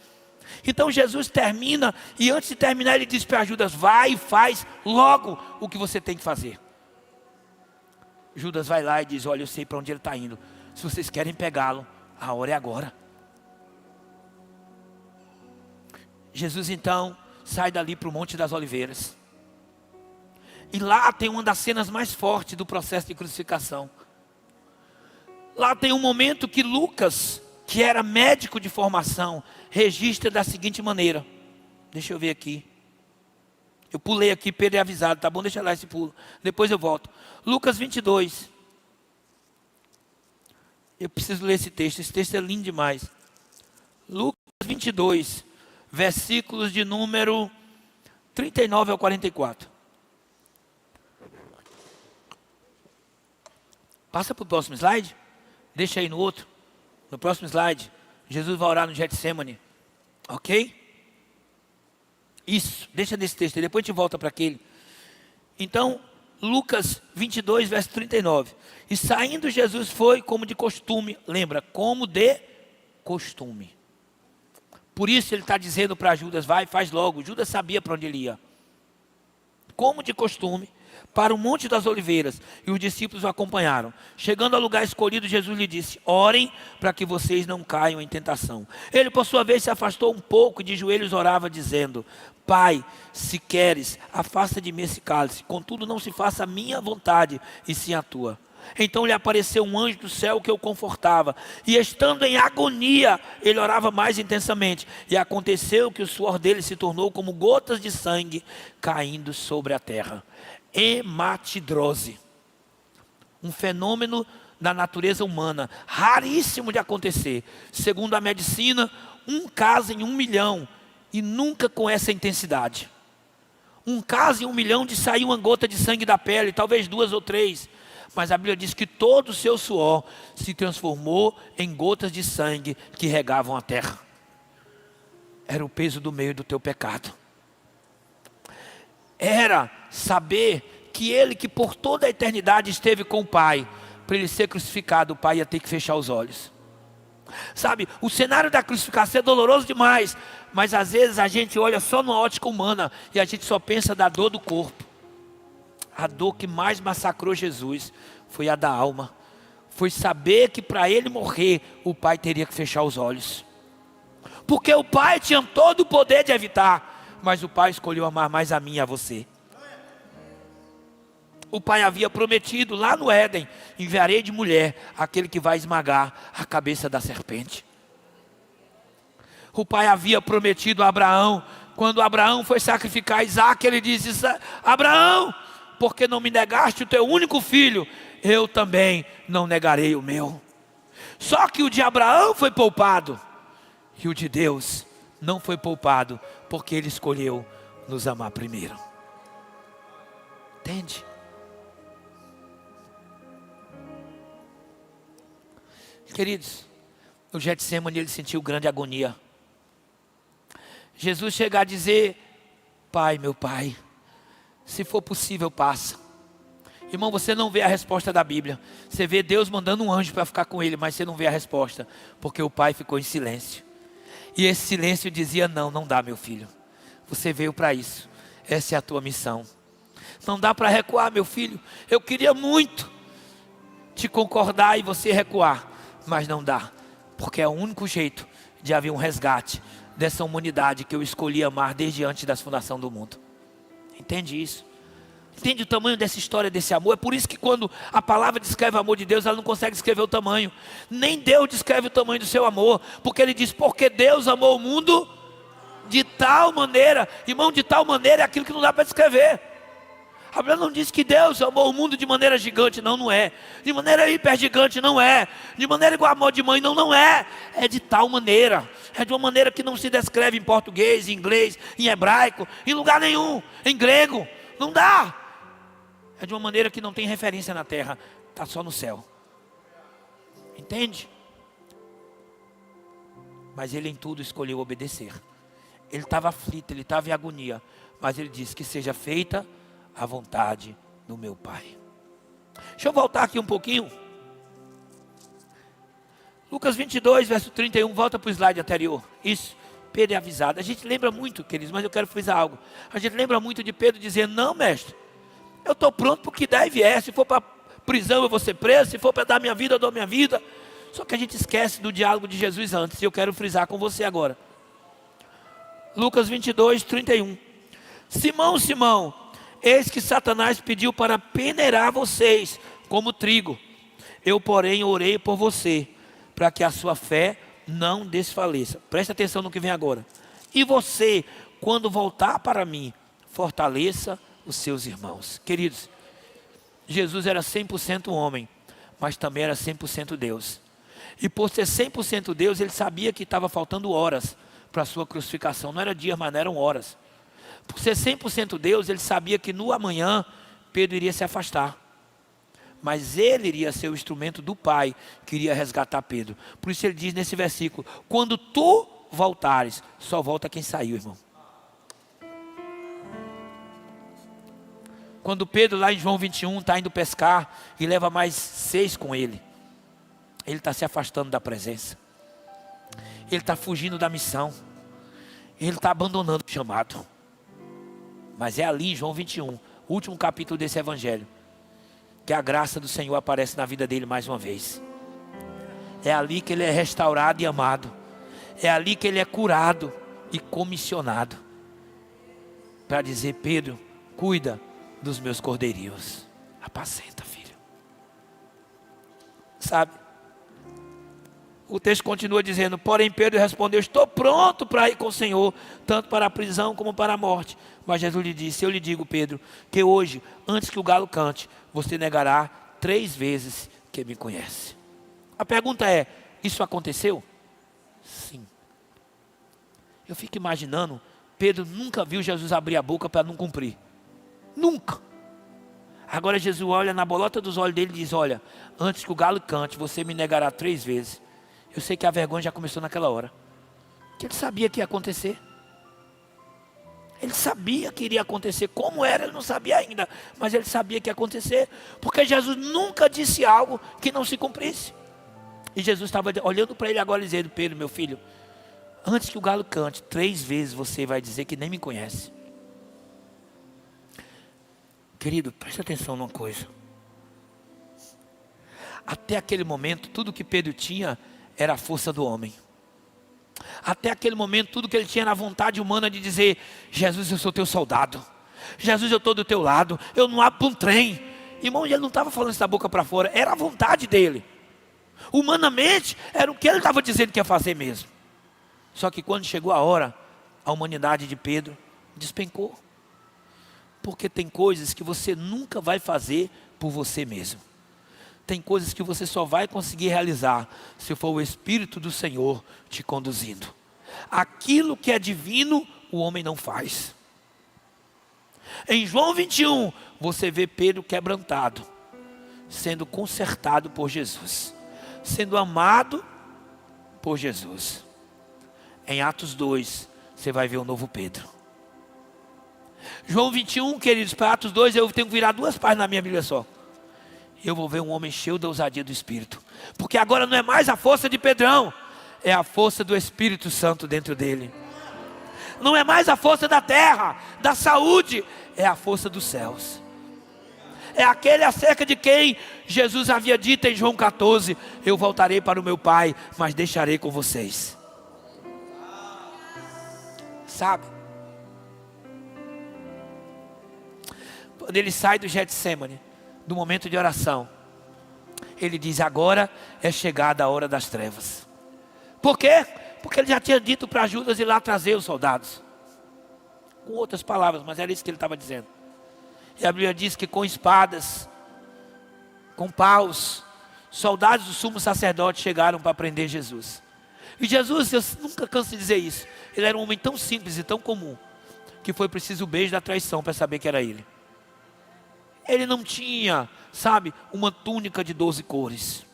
Então Jesus termina, e antes de terminar ele diz para Judas: vai e faz logo o que você tem que fazer. Judas vai lá e diz: olha, eu sei para onde ele está indo. Se vocês querem pegá-lo, a hora é agora. Jesus então sai dali para o Monte das Oliveiras. E lá tem uma das cenas mais fortes do processo de crucificação. Lá tem um momento que Lucas, que era médico de formação, registra da seguinte maneira. Deixa eu ver aqui. Eu pulei aqui, Pedro é avisado, tá bom? Deixa lá esse pulo. Depois eu volto. Lucas 22. Eu preciso ler esse texto é lindo demais. Lucas 22, versículos de número 39 ao 44. Passa para o próximo slide. Deixa aí no outro. No próximo slide. Jesus vai orar no Getsêmani. Ok? Isso. Deixa nesse texto. Depois a gente volta para aquele. Então, Lucas 22, verso 39. E saindo Jesus foi como de costume. Lembra? Como de costume. Por isso ele está dizendo para Judas: vai, faz logo. Judas sabia para onde ele ia. Como de costume, para o Monte das Oliveiras, e os discípulos o acompanharam. Chegando ao lugar escolhido, Jesus lhe disse: orem para que vocês não caiam em tentação. Ele por sua vez se afastou um pouco e de joelhos orava dizendo: Pai, se queres, afasta de mim esse cálice, contudo não se faça a minha vontade, e sim a tua. Então lhe apareceu um anjo do céu que o confortava, e estando em agonia, ele orava mais intensamente, e aconteceu que o suor dele se tornou como gotas de sangue caindo sobre a terra. Hematidrose, um fenômeno da natureza humana, raríssimo de acontecer. Segundo a medicina, um caso em 1 milhão, e nunca com essa intensidade. Um caso em 1 milhão de sair uma gota de sangue da pele, talvez 2 ou 3. Mas a Bíblia diz que todo o seu suor se transformou em gotas de sangue que regavam a terra. Era o peso do meio do teu pecado. Era saber que ele, que por toda a eternidade esteve com o Pai, para ele ser crucificado, o Pai ia ter que fechar os olhos. Sabe, o cenário da crucificação é doloroso demais, mas às vezes a gente olha só numa ótica humana e a gente só pensa da dor do corpo. A dor que mais massacrou Jesus foi a da alma. Foi saber que para ele morrer, o Pai teria que fechar os olhos. Porque o Pai tinha todo o poder de evitar, mas o Pai escolheu amar mais a mim e a você. O Pai havia prometido lá no Éden: enviarei de mulher aquele que vai esmagar a cabeça da serpente. O Pai havia prometido a Abraão, quando Abraão foi sacrificar Isaac, ele disse: Abraão, porque não me negaste o teu único filho, eu também não negarei o meu. Só que o de Abraão foi poupado, e o de Deus não foi poupado, porque ele escolheu nos amar primeiro. Entende? Queridos, no Getsemane ele sentiu grande agonia. Jesus chega a dizer: Pai, meu Pai, se for possível, passa. Irmão, você não vê a resposta da Bíblia. Você vê Deus mandando um anjo para ficar com ele, mas você não vê a resposta, porque o Pai ficou em silêncio. E esse silêncio dizia: não, não dá, meu filho. Você veio para isso. Essa é a tua missão. Não dá para recuar, meu filho. Eu queria muito te concordar e você recuar, mas não dá, porque é o único jeito de haver um resgate dessa humanidade que eu escolhi amar desde antes da fundação do mundo. Entende isso? Entende o tamanho dessa história, desse amor? É por isso que quando a palavra descreve o amor de Deus, ela não consegue descrever o tamanho. Nem Deus descreve o tamanho do seu amor, porque ele diz: porque Deus amou o mundo de tal maneira. Irmão, de tal maneira é aquilo que não dá para descrever. A Bíblia não diz que Deus amou o mundo de maneira gigante, não, não é. De maneira hiper gigante, não é. De maneira igual amor de mãe, não, não é. É de tal maneira. É de uma maneira que não se descreve em português, em inglês, em hebraico, em lugar nenhum, em grego. Não dá. É de uma maneira que não tem referência na terra, está só no céu. Entende? Mas ele em tudo escolheu obedecer. Ele estava aflito, ele estava em agonia, mas ele disse: que seja feita a vontade do meu Pai. Deixa eu voltar aqui um pouquinho. Lucas 22, verso 31, volta para o slide anterior. Isso, Pedro é avisado. A gente lembra muito, queridos, mas eu quero frisar algo. A gente lembra muito de Pedro dizendo: não, mestre, eu estou pronto para o que der e vier. Se for para prisão eu vou ser preso, se for para dar minha vida eu dou minha vida. Só que a gente esquece do diálogo de Jesus antes, e eu quero frisar com você agora. Lucas 22, 31. Simão, Simão, eis que Satanás pediu para peneirar vocês como trigo. Eu, porém, orei por você, para que a sua fé não desfaleça. Presta atenção no que vem agora. E você, quando voltar para mim, fortaleça os seus irmãos. Queridos, Jesus era 100% homem, mas também era 100% Deus. E por ser 100% Deus, ele sabia que estava faltando horas para a sua crucificação. Não era dias, mas não eram horas. Por ser 100% Deus, ele sabia que no amanhã Pedro iria se afastar. Mas ele iria ser o instrumento do Pai que iria resgatar Pedro. Por isso ele diz nesse versículo: quando tu voltares, só volta quem saiu, irmão. Quando Pedro lá em João 21 está indo pescar e leva mais 6 com ele, ele está se afastando da presença. Ele está fugindo da missão. Ele está abandonando o chamado. Mas é ali em João 21, último capítulo desse evangelho, que a graça do Senhor aparece na vida dele mais uma vez. É ali que ele é restaurado e amado. É ali que ele é curado e comissionado para dizer: Pedro, cuida dos meus cordeirinhos. Apacenta, filho. Sabe? O texto continua dizendo: porém Pedro respondeu: estou pronto para ir com o Senhor, tanto para a prisão como para a morte. Mas Jesus lhe disse: eu lhe digo, Pedro, que hoje, antes que o galo cante, você negará 3 vezes que me conhece. A pergunta é: isso aconteceu? Sim. Eu fico imaginando Pedro nunca viu Jesus abrir a boca para não cumprir. Nunca. Agora Jesus olha na bolota dos olhos dele e diz: olha, antes que o galo cante, você me negará 3 vezes. Eu sei que a vergonha já começou naquela hora. Que ele sabia que ia acontecer. Ele sabia que iria acontecer. Como era, ele não sabia ainda. Mas ele sabia que ia acontecer. Porque Jesus nunca disse algo que não se cumprisse. E Jesus estava olhando para ele agora e dizendo: Pedro, meu filho, antes que o galo cante, 3 vezes você vai dizer que nem me conhece. Querido, preste atenção numa coisa. Até aquele momento, tudo que Pedro tinha era a força do homem. Até aquele momento, tudo que ele tinha era a vontade humana de dizer: Jesus, eu sou teu soldado. Jesus, eu estou do teu lado. Eu não abro um trem. Irmão, ele não estava falando isso da boca para fora. Era a vontade dele. Humanamente, era o que ele estava dizendo que ia fazer mesmo. Só que quando chegou a hora, a humanidade de Pedro despencou. Porque tem coisas que você nunca vai fazer por você mesmo. Tem coisas que você só vai conseguir realizar se for o Espírito do Senhor te conduzindo. Aquilo que é divino, o homem não faz. Em João 21, você vê Pedro quebrantado, sendo consertado por Jesus, sendo amado por Jesus. Em Atos 2, você vai ver o novo Pedro. João 21, queridos, para Atos 2, eu tenho que virar 2 páginas na minha Bíblia só. Eu vou ver um homem cheio da ousadia do Espírito. Porque agora não é mais a força de Pedrão, é a força do Espírito Santo dentro dele. Não é mais a força da terra, da saúde, é a força dos céus. É aquele acerca de quem Jesus havia dito em João 14: eu voltarei para o meu Pai, mas deixarei com vocês. Sabe? Quando ele sai do Getsemane, do momento de oração, ele diz: agora é chegada a hora das trevas. Por quê? Porque ele já tinha dito para Judas ir lá trazer os soldados. Com outras palavras, mas era isso que ele estava dizendo. E a Bíblia diz que com espadas, com paus, soldados do sumo sacerdote chegaram para prender Jesus. E Jesus, eu nunca canso de dizer isso, ele era um homem tão simples e tão comum, que foi preciso o beijo da traição para saber que era ele. Ele não tinha, sabe, uma túnica de 12 cores.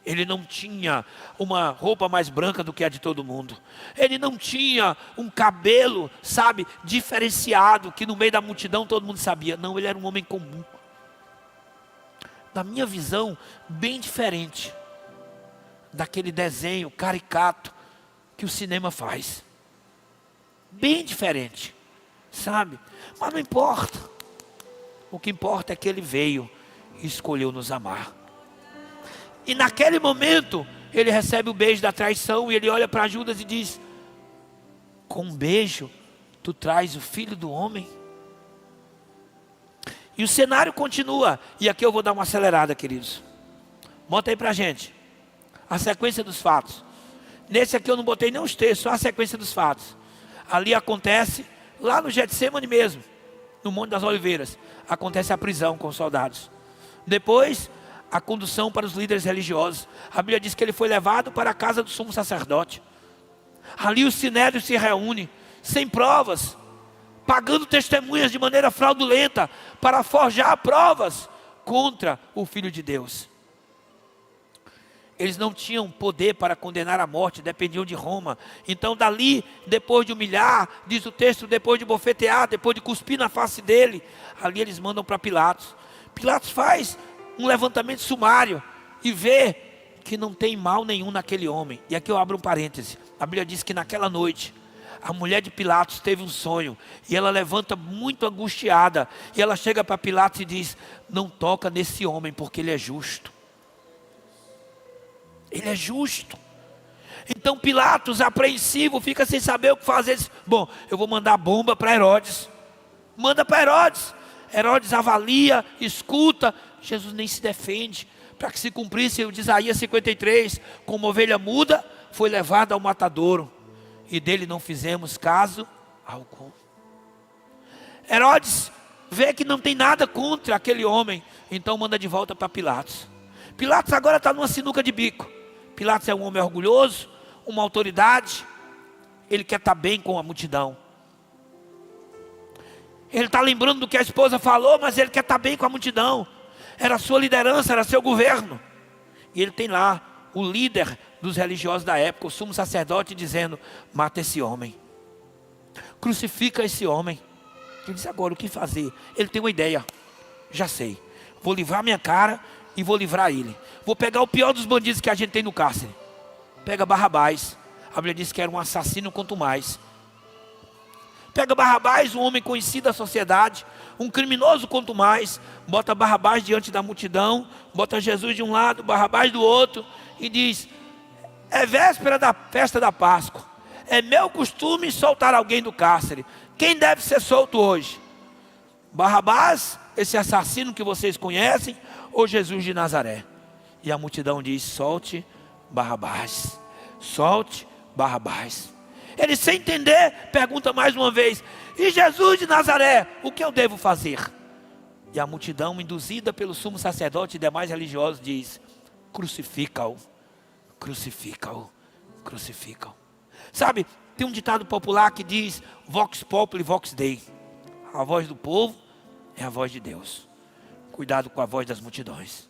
Ele não tinha uma roupa mais branca do que a de todo mundo. Ele não tinha um cabelo, sabe, diferenciado, que no meio da multidão todo mundo sabia. Não, ele era um homem comum. Na minha visão, bem diferente daquele desenho caricato que o cinema faz. Bem diferente, sabe? Mas não importa. O que importa é que ele veio e escolheu nos amar. E naquele momento, ele recebe o beijo da traição e ele olha para Judas e diz: com um beijo, tu traz o filho do homem? E o cenário continua. E aqui eu vou dar uma acelerada, queridos. Bota aí para a gente a sequência dos fatos. Nesse aqui eu não botei nem os textos, só a sequência dos fatos. Ali acontece, lá no Getsemane mesmo, no Monte das Oliveiras, acontece a prisão com os soldados. Depois, a condução para os líderes religiosos. A Bíblia diz que ele foi levado para a casa do sumo sacerdote. Ali o sinédrio se reúne, sem provas, pagando testemunhas de maneira fraudulenta, para forjar provas contra o Filho de Deus. Eles não tinham poder para condenar à morte, dependiam de Roma. Então dali, depois de humilhar, diz o texto, depois de bofetear, depois de cuspir na face dele, ali eles mandam para Pilatos. Pilatos faz um levantamento sumário e vê que não tem mal nenhum naquele homem. E aqui eu abro um parêntese. A Bíblia diz que naquela noite, a mulher de Pilatos teve um sonho. E ela levanta muito angustiada. E ela chega para Pilatos e diz: não toca nesse homem, porque ele é justo. Ele é justo. Então Pilatos, apreensivo, fica sem saber o que fazer. Ele diz: bom, eu vou mandar bomba para Herodes. Manda para Herodes. Herodes avalia, escuta. Jesus nem se defende. Para que se cumprisse o de Isaías 53, como ovelha muda, foi levada ao matadouro, e dele não fizemos caso algum. Herodes vê que não tem nada contra aquele homem, então manda de volta para Pilatos. Pilatos agora está numa sinuca de bico. Pilatos é um homem orgulhoso, uma autoridade, ele quer estar bem com a multidão. Ele está lembrando do que a esposa falou, mas ele quer estar bem com a multidão. Era a sua liderança, era seu governo. E ele tem lá o líder dos religiosos da época, o sumo sacerdote, dizendo: mata esse homem, crucifica esse homem. Ele disse: agora o que fazer? Ele tem uma ideia: já sei, vou livrar minha cara e vou livrar ele. Vou pegar o pior dos bandidos que a gente tem no cárcere. Pega Barrabás. A Bíblia diz que era um assassino quanto mais. Pega Barrabás, um homem conhecido da sociedade, um criminoso quanto mais. Bota Barrabás diante da multidão, bota Jesus de um lado, Barrabás do outro, e diz: é véspera da festa da Páscoa, é meu costume soltar alguém do cárcere. Quem deve ser solto hoje? Barrabás, esse assassino que vocês conhecem, ou Jesus de Nazaré? E a multidão diz: solte Barrabás, solte Barrabás. Ele, sem entender, pergunta mais uma vez: e Jesus de Nazaré, o que eu devo fazer? E a multidão, induzida pelo sumo sacerdote e demais religiosos, diz: crucifica-o, crucifica-o, crucifica-o. Sabe, tem um ditado popular que diz: vox populi, vox dei. A voz do povo é a voz de Deus. Cuidado com a voz das multidões.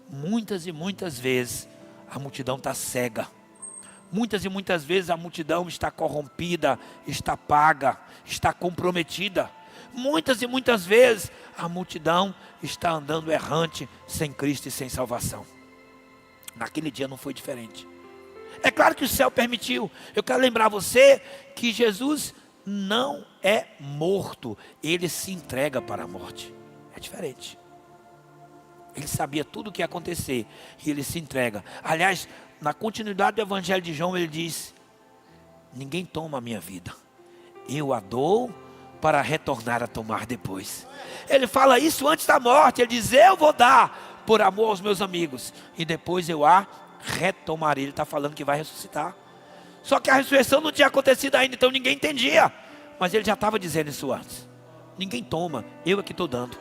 Muitas e muitas vezes a multidão está cega. Muitas e muitas vezes a multidão está corrompida, está paga, está comprometida. Muitas e muitas vezes a multidão está andando errante, sem Cristo e sem salvação. Naquele dia não foi diferente. É claro que o céu permitiu. Eu quero lembrar você que Jesus não é morto, ele se entrega para a morte. É diferente. Ele sabia tudo o que ia acontecer e ele se entrega. Aliás, na continuidade do Evangelho de João, ele diz: ninguém toma a minha vida, eu a dou para retornar a tomar depois. Ele fala isso antes da morte. Ele diz: eu vou dar por amor aos meus amigos, e depois eu a retomarei. Ele está falando que vai ressuscitar. Só que a ressurreição não tinha acontecido ainda, então ninguém entendia. Mas ele já estava dizendo isso antes: ninguém toma, eu é que estou dando.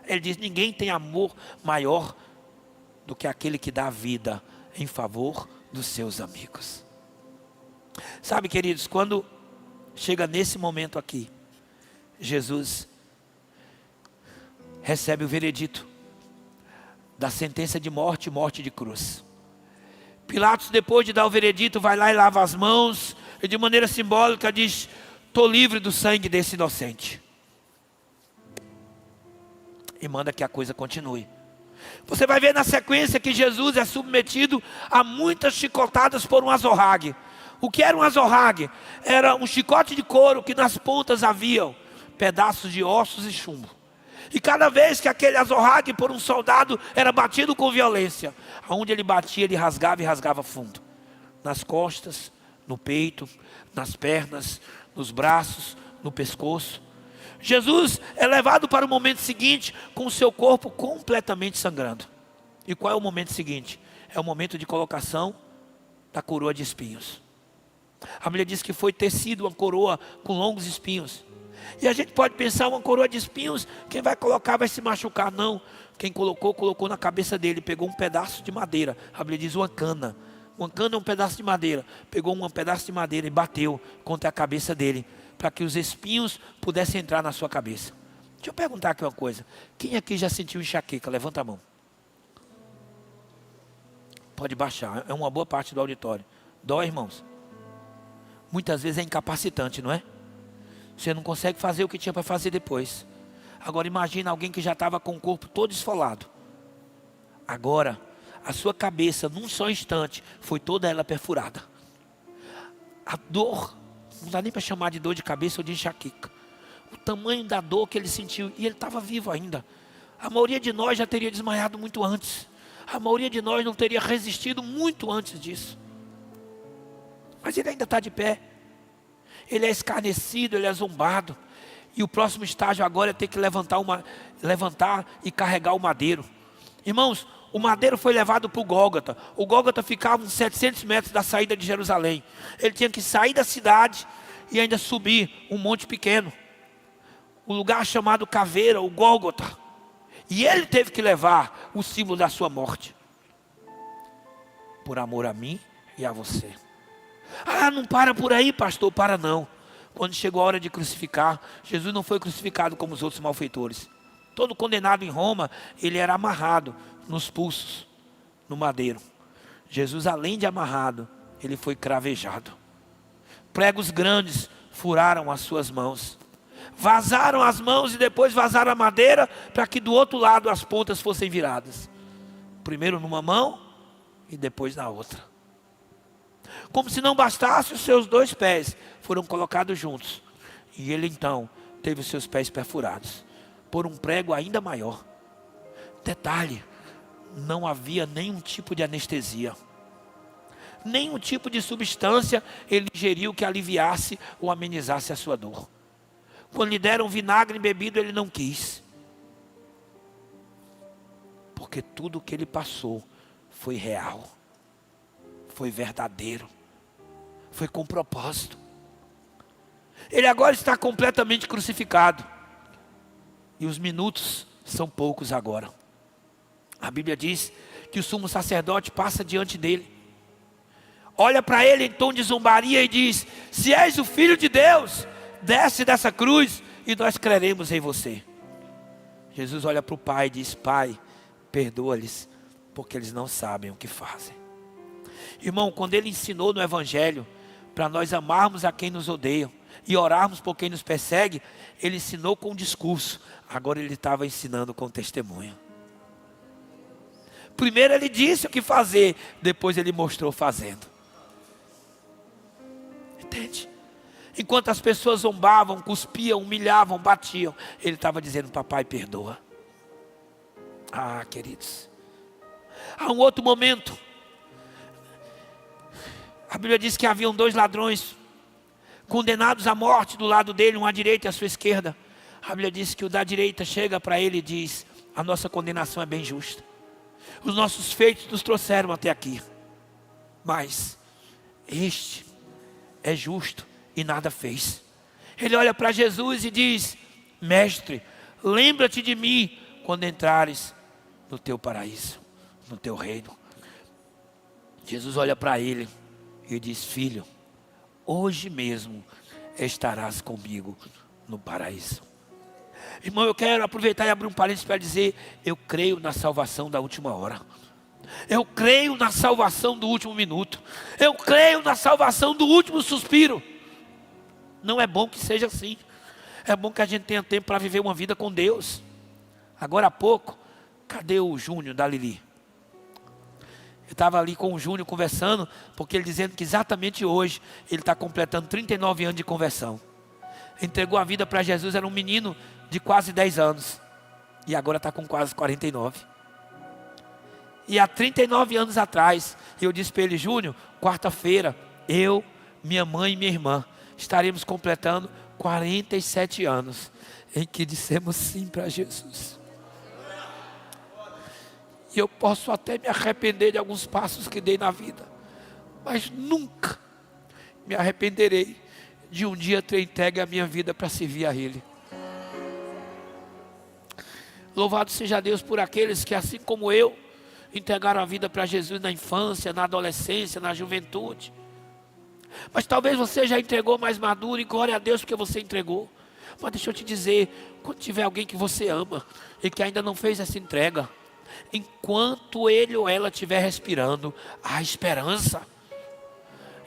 Ele diz: ninguém tem amor maior do que aquele que dá a vida em favor dos seus amigos. Sabe, queridos, quando chega nesse momento aqui, Jesus recebe o veredito da sentença de morte e morte de cruz. Pilatos, depois de dar o veredito, vai lá e lava as mãos e de maneira simbólica diz: estou livre do sangue desse inocente. E manda que a coisa continue. Você vai ver na sequência que Jesus é submetido a muitas chicotadas por um azorrague. O que era um azorrague? Era um chicote de couro que nas pontas haviam pedaços de ossos e chumbo. E cada vez que aquele azorrague por um soldado era batido com violência, aonde ele batia, ele rasgava e rasgava fundo. Nas costas, no peito, nas pernas, nos braços, no pescoço. Jesus é levado para o momento seguinte com o seu corpo completamente sangrando. E qual é o momento seguinte? É o momento de colocação da coroa de espinhos. A Bíblia diz que foi tecido uma coroa com longos espinhos. E a gente pode pensar: uma coroa de espinhos, quem vai colocar vai se machucar. Não, quem colocou, colocou na cabeça dele. Pegou um pedaço de madeira. A Bíblia diz uma cana. Uma cana é um pedaço de madeira. Pegou um pedaço de madeira e bateu contra a cabeça dele, para que os espinhos pudessem entrar na sua cabeça. Deixa eu perguntar aqui uma coisa: quem aqui já sentiu enxaqueca? Levanta a mão. Pode baixar, é uma boa parte do auditório. Dói, irmãos? Muitas vezes é incapacitante, não é? Você não consegue fazer o que tinha para fazer depois. Agora imagina alguém que já estava com o corpo todo esfolado. Agora, a sua cabeça, num só instante, foi toda ela perfurada. A dor, não dá nem para chamar de dor de cabeça ou de enxaqueca. O tamanho da dor que ele sentiu, e ele estava vivo ainda. A maioria de nós já teria desmaiado muito antes. A maioria de nós não teria resistido muito antes disso. Mas ele ainda está de pé. Ele é escarnecido, ele é zombado. E o próximo estágio agora é ter que levantar e carregar o madeiro. Irmãos, o madeiro foi levado para o Gólgota. O Gólgota ficava uns 700 metros da saída de Jerusalém. Ele tinha que sair da cidade e ainda subir um monte pequeno. O lugar chamado Caveira, o Gólgota. E ele teve que levar o símbolo da sua morte. Por amor a mim e a você. Ah, não para por aí, pastor. Para não. Quando chegou a hora de crucificar, Jesus não foi crucificado como os outros malfeitores. Todo condenado em Roma, ele era amarrado nos pulsos, no madeiro. Jesus, além de amarrado, ele foi cravejado. Pregos grandes furaram as suas mãos. Vazaram as mãos e depois vazaram a madeira para que do outro lado as pontas fossem viradas. Primeiro numa mão e depois na outra. Como se não bastasse, os seus 2 pés foram colocados juntos. E ele então teve os seus pés perfurados por um prego ainda maior. Detalhe, não havia nenhum tipo de anestesia. Nenhum tipo de substância ele ingeriu que aliviasse ou amenizasse a sua dor. Quando lhe deram vinagre embebido, ele não quis. Porque tudo o que ele passou foi real. Foi verdadeiro. Foi com propósito. Ele agora está completamente crucificado. E os minutos são poucos agora. A Bíblia diz que o sumo sacerdote passa diante dele. Olha para ele em tom de zombaria e diz: se és o Filho de Deus, desce dessa cruz e nós creremos em você. Jesus olha para o Pai e diz: Pai, perdoa-lhes, porque eles não sabem o que fazem. Irmão, quando ele ensinou no Evangelho, para nós amarmos a quem nos odeia e orarmos por quem nos persegue, ele ensinou com discurso, agora ele estava ensinando com testemunho. Primeiro ele disse o que fazer, depois ele mostrou fazendo. Entende? Enquanto as pessoas zombavam, cuspiam, humilhavam, batiam, ele estava dizendo: papai, perdoa. Ah, queridos, há um outro momento. A Bíblia diz que haviam 2 ladrões condenados à morte do lado dele, um à direita e à sua esquerda. A Bíblia diz que o da direita chega para ele e diz: a nossa condenação é bem justa. Os nossos feitos nos trouxeram até aqui. Mas este é justo e nada fez. Ele olha para Jesus e diz: mestre, lembra-te de mim quando entrares no teu paraíso, no teu reino. Jesus olha para ele e diz: filho, hoje mesmo estarás comigo no paraíso. Irmão, eu quero aproveitar e abrir um parênteses para dizer: eu creio na salvação da última hora. Eu creio na salvação do último minuto. Eu creio na salvação do último suspiro. Não é bom que seja assim. É bom que a gente tenha tempo para viver uma vida com Deus. Agora há pouco, cadê o Júnior da Lili? Eu estava ali com o Júnior conversando, porque ele dizendo que exatamente hoje ele está completando 39 anos de conversão. Entregou a vida para Jesus, era um menino de quase 10 anos. E agora está com quase 49. E há 39 anos atrás, eu disse para ele: Júnior, quarta-feira, eu, minha mãe e minha irmã estaremos completando 47 anos em que dissemos sim para Jesus. E eu posso até me arrepender de alguns passos que dei na vida, mas nunca me arrependerei de um dia ter entregue a minha vida para servir a Ele. Louvado seja Deus por aqueles que, assim como eu, entregaram a vida para Jesus na infância, na adolescência, na juventude. Mas talvez você já entregou mais maduro, e glória a Deus porque você entregou. Mas deixa eu te dizer, quando tiver alguém que você ama e que ainda não fez essa entrega, enquanto ele ou ela estiver respirando, há esperança.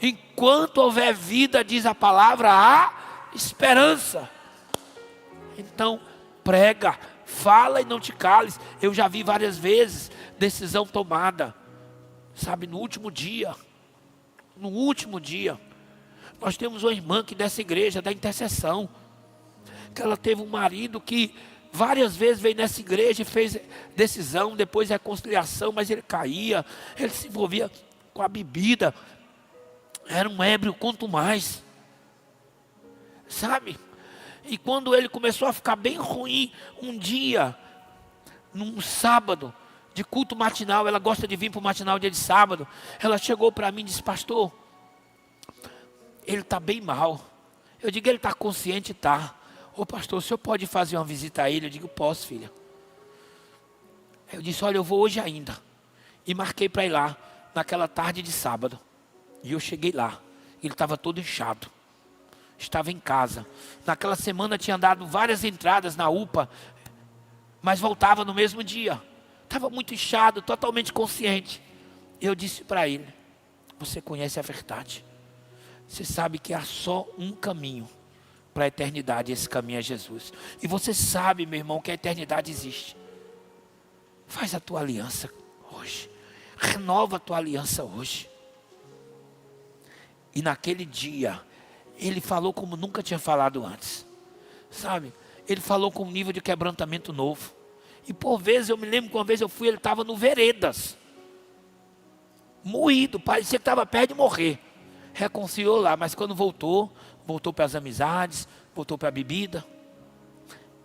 Enquanto houver vida, diz a palavra, há esperança. Então prega, fala e não te cales. Eu já vi várias vezes decisão tomada, sabe, no último dia. No último dia. Nós temos uma irmã que dessa igreja, da intercessão, que ela teve um marido que várias vezes veio nessa igreja e fez decisão, depois reconciliação, mas ele caía, ele se envolvia com a bebida, era um ébrio quanto mais, sabe? E quando ele começou a ficar bem ruim, um dia, num sábado, de culto matinal, ela gosta de vir para o matinal dia de sábado, ela chegou para mim e disse: pastor, ele está bem mal. Eu digo: ele está consciente? Está. Ô pastor, o senhor pode fazer uma visita a ele? Eu digo: posso, filha. Eu disse: olha, eu vou hoje ainda. E marquei para ir lá, naquela tarde de sábado. E eu cheguei lá, ele estava todo inchado. estava em casa. Naquela semana tinha dado várias entradas na UPA, mas voltava no mesmo dia. Estava muito inchado, totalmente consciente. Eu disse para ele: você conhece a verdade. Você sabe que há só um caminho para a eternidade, esse caminho é Jesus. E você sabe, meu irmão, que a eternidade existe. Faz a tua aliança hoje. Renova a tua aliança hoje. E naquele dia, ele falou como nunca tinha falado antes. Sabe? Ele falou com um nível de quebrantamento novo. E por vezes, eu me lembro que uma vez eu fui, ele estava no Veredas. Moído, parecia que estava perto de morrer. Reconciliou lá, mas quando voltou para as amizades, voltou para a bebida.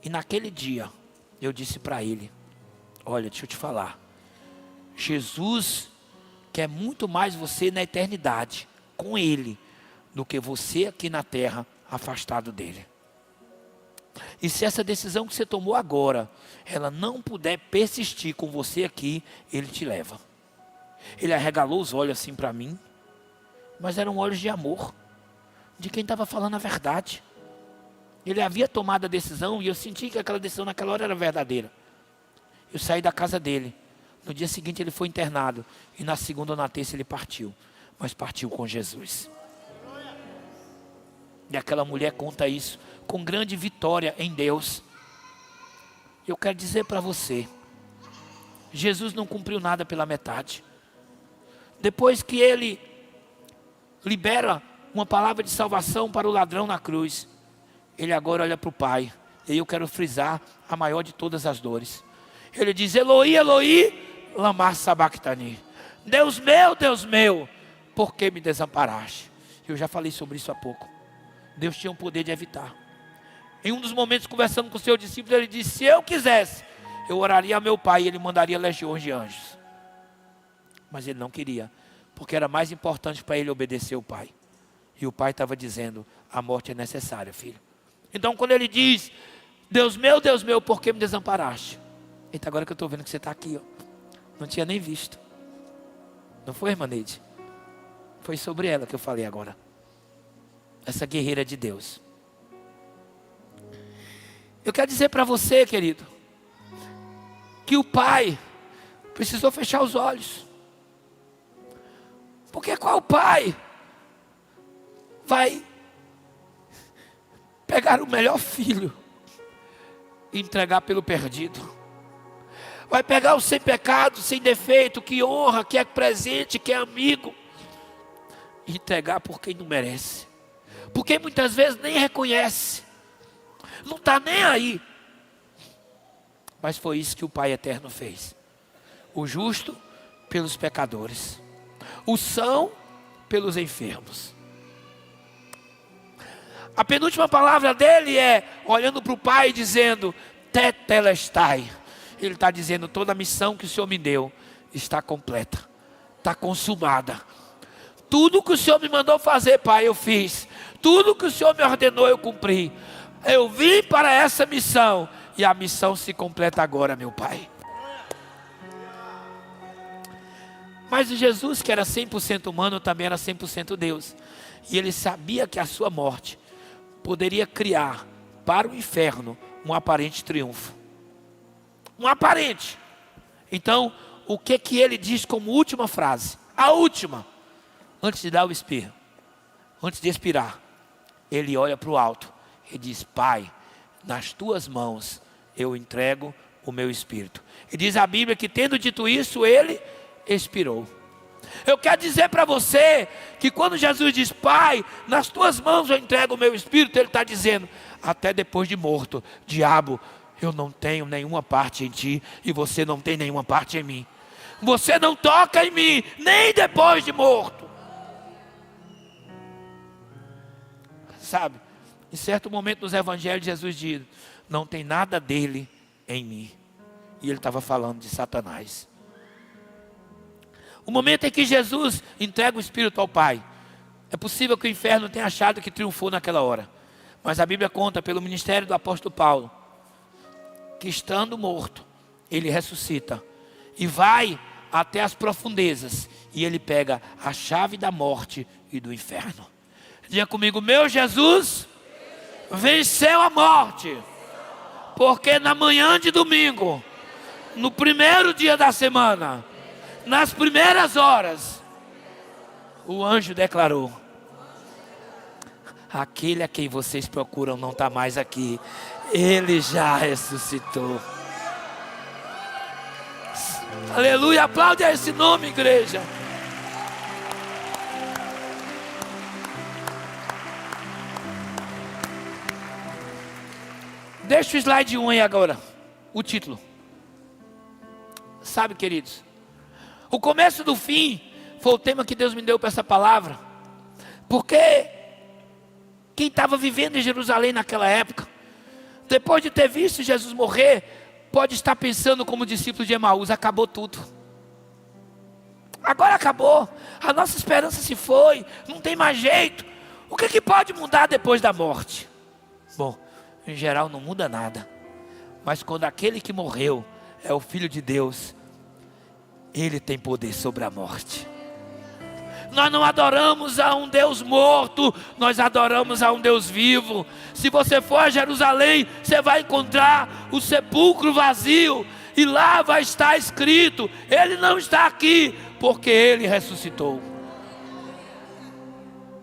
E naquele dia, eu disse para ele: olha, deixa eu te falar. Jesus quer muito mais você na eternidade, com Ele, do que você aqui na terra, afastado dEle. E se essa decisão que você tomou agora, ela não puder persistir com você aqui, Ele te leva. Ele arregalou os olhos assim para mim, mas eram olhos de amor, de quem estava falando a verdade. Ele havia tomado a decisão e eu senti que aquela decisão naquela hora era verdadeira. Eu saí da casa dele. No dia seguinte ele foi internado. E na segunda ou na terça ele partiu. Mas partiu com Jesus. E aquela mulher conta isso com grande vitória em Deus. Eu quero dizer para você: Jesus não cumpriu nada pela metade. Depois que ele libera uma palavra de salvação para o ladrão na cruz, ele agora olha para o Pai. E eu quero frisar a maior de todas as dores. Ele diz: Eloi, Eloi, lama sabachthani. Deus meu, por que me desamparaste? Eu já falei sobre isso há pouco. Deus tinha o poder de evitar. Em um dos momentos, conversando com o seu discípulo, ele disse: se eu quisesse, eu oraria a meu Pai e ele mandaria legiões de anjos. Mas ele não queria, porque era mais importante para ele obedecer o Pai. E o Pai estava dizendo: a morte é necessária, filho. Então quando ele diz: Deus meu, por que me desamparaste? Eita, agora que eu estou vendo que você está aqui, ó. Não tinha nem visto. Não foi, irmã Neide? Foi sobre ela que eu falei agora. Essa guerreira de Deus. Eu quero dizer para você, querido, que o Pai precisou fechar os olhos. Porque qual pai vai pegar o melhor filho e entregar pelo perdido? Vai pegar o sem pecado, sem defeito, que honra, que é presente, que é amigo, e entregar por quem não merece, porque muitas vezes nem reconhece, não está nem aí. Mas foi isso que o Pai eterno fez. O justo pelos pecadores, o são pelos enfermos. A penúltima palavra dele é olhando para o Pai dizendo: tetelestai. Ele está dizendo: toda a missão que o Senhor me deu está completa, está consumada. Tudo que o Senhor me mandou fazer, Pai, eu fiz. Tudo que o Senhor me ordenou, eu cumpri. Eu vim para essa missão e a missão se completa agora, meu Pai. Mas Jesus, que era 100% humano, também era 100% Deus. E ele sabia que a sua morte poderia criar para o inferno um aparente triunfo. Um aparente. Então, o que ele diz como última frase? A última. Antes de dar o espirro. Antes de expirar. Ele olha para o alto e diz: Pai, nas tuas mãos eu entrego o meu espírito. E diz a Bíblia que tendo dito isso, ele expirou. Eu quero dizer para você que quando Jesus diz: Pai, nas tuas mãos eu entrego o meu espírito, ele está dizendo: até depois de morto, diabo, eu não tenho nenhuma parte em ti e você não tem nenhuma parte em mim. Você não toca em mim, nem depois de morto. Sabe, em certo momento nos evangelhos Jesus diz: não tem nada dele em mim. E ele estava falando de Satanás. O momento em que Jesus entrega o Espírito ao Pai, é possível que o inferno tenha achado que triunfou naquela hora. Mas a Bíblia conta pelo ministério do apóstolo Paulo, que estando morto, ele ressuscita. E vai até as profundezas. E ele pega a chave da morte e do inferno. Diga comigo: meu Jesus venceu a morte. Porque na manhã de domingo, no primeiro dia da semana, nas primeiras horas, o anjo declarou: aquele a quem vocês procuram não está mais aqui, ele já ressuscitou. Aleluia, aplaude a esse nome, igreja. Deixa o slide 1 aí agora, o título. Sabe, queridos, o começo do fim foi o tema que Deus me deu para essa palavra. Porque quem estava vivendo em Jerusalém naquela época, depois de ter visto Jesus morrer, pode estar pensando como discípulo de Emaús: acabou tudo. Agora acabou, a nossa esperança se foi, não tem mais jeito. O que pode mudar depois da morte? Bom, em geral não muda nada. Mas quando aquele que morreu é o Filho de Deus, ele tem poder sobre a morte. Nós não adoramos a um Deus morto, nós adoramos a um Deus vivo. Se você for a Jerusalém, você vai encontrar o sepulcro vazio, e lá vai estar escrito: ele não está aqui, porque ele ressuscitou.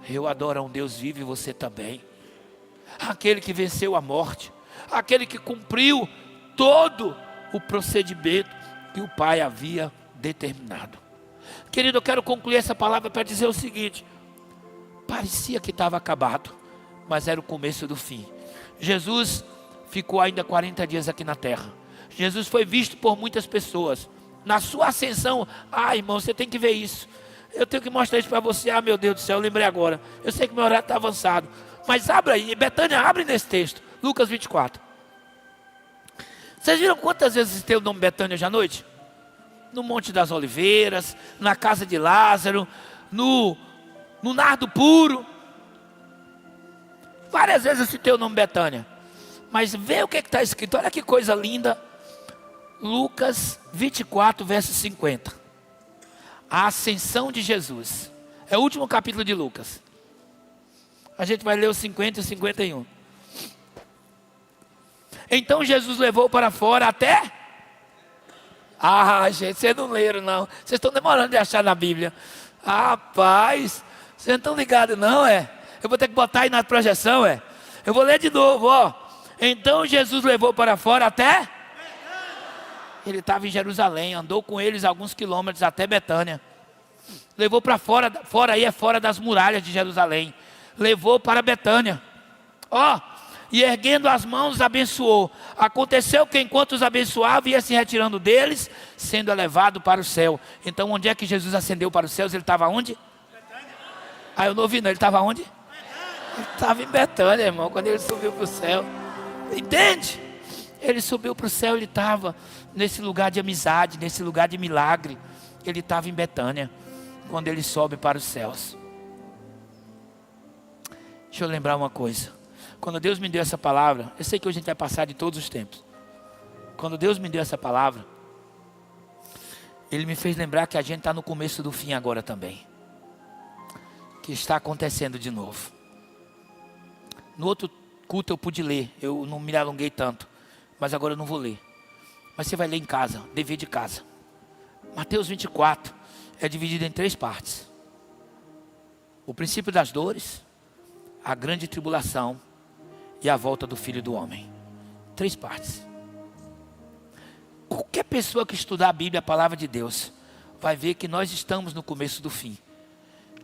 Eu adoro a um Deus vivo, e você também. Aquele que venceu a morte, aquele que cumpriu todo o procedimento que o Pai havia determinado. Querido, eu quero concluir essa palavra para dizer o seguinte: parecia que estava acabado, mas era o começo do fim. Jesus ficou ainda 40 dias aqui na terra. Jesus foi visto por muitas pessoas. Na sua ascensão, irmão, você tem que ver isso. Eu tenho que mostrar isso para você. Meu Deus do céu, eu lembrei agora. Eu sei que meu horário está avançado. Mas abre aí, Betânia, abre nesse texto, Lucas 24. Vocês viram quantas vezes tem o nome Betânia hoje à noite? No Monte das Oliveiras, na casa de Lázaro, no Nardo Puro. Várias vezes eu citei o nome Betânia. Mas vê o que está escrito, olha que coisa linda. Lucas 24, verso 50. A ascensão de Jesus. É o último capítulo de Lucas. A gente vai ler os 50 e os 51. Então Jesus levou para fora até... gente, vocês não leram não. Vocês estão demorando de achar na Bíblia. Rapaz, vocês não estão ligados não, Eu vou ter que botar aí na projeção, Eu vou ler de novo, Então Jesus levou para fora até... Ele estava em Jerusalém, andou com eles alguns quilômetros até Betânia. Levou para fora, fora aí é fora das muralhas de Jerusalém. Levou para Betânia. E erguendo as mãos, abençoou. Aconteceu que enquanto os abençoava, ia se retirando deles, sendo elevado para o céu. Então onde é que Jesus ascendeu para os céus? Ele estava onde? Betânia. Eu não ouvi não, ele estava onde? Betânia. Ele estava em Betânia, irmão, quando ele subiu para o céu. Entende? Ele subiu para o céu, ele estava nesse lugar de amizade, nesse lugar de milagre. Ele estava em Betânia, quando ele sobe para os céus. Deixa eu lembrar uma coisa. Quando Deus me deu essa palavra, eu sei que hoje a gente vai passar de todos os tempos. Quando Deus me deu essa palavra, Ele me fez lembrar que a gente está no começo do fim agora também. Que está acontecendo de novo. No outro culto eu pude ler, eu não me alonguei tanto. Mas agora eu não vou ler. Mas você vai ler em casa, dever de casa. Mateus 24 é dividido em 3 partes. O princípio das dores, a grande tribulação e a volta do Filho do Homem. 3 partes. Qualquer pessoa que estudar a Bíblia, a palavra de Deus, vai ver que nós estamos no começo do fim.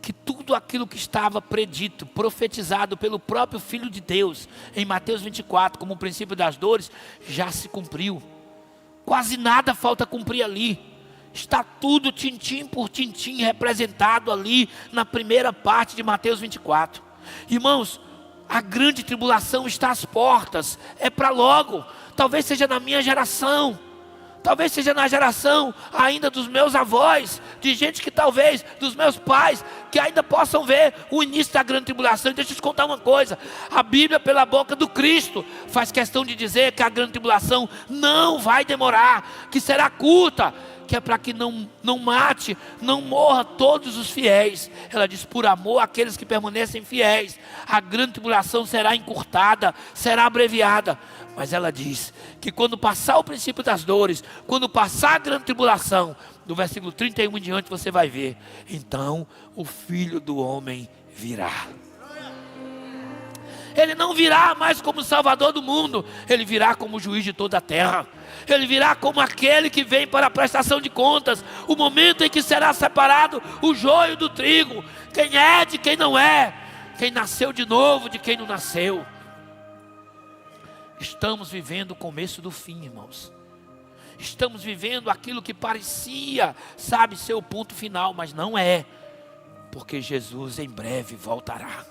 Que tudo aquilo que estava predito, profetizado pelo próprio Filho de Deus, em Mateus 24, como o princípio das dores, já se cumpriu. Quase nada falta cumprir ali. Está tudo tintim por tintim representado ali na primeira parte de Mateus 24. Irmãos, a grande tribulação está às portas, é para logo. Talvez seja na minha geração, talvez seja na geração ainda dos meus avós, de gente que talvez, dos meus pais, que ainda possam ver o início da grande tribulação. E deixa eu te contar uma coisa, a Bíblia pela boca do Cristo faz questão de dizer que a grande tribulação não vai demorar, que será curta, que é para que não mate, não morra todos os fiéis. Ela diz: por amor àqueles que permanecem fiéis, a grande tribulação será encurtada, será abreviada. Mas ela diz que quando passar o princípio das dores, quando passar a grande tribulação, do versículo 31 em diante você vai ver, então o Filho do Homem virá. Ele não virá mais como Salvador do mundo, ele virá como juiz de toda a terra. Ele virá como aquele que vem para a prestação de contas, o momento em que será separado o joio do trigo, quem é de quem não é, quem nasceu de novo de quem não nasceu. Estamos vivendo o começo do fim, irmãos. Estamos vivendo aquilo que parecia, sabe, ser o ponto final, mas não é, porque Jesus em breve voltará.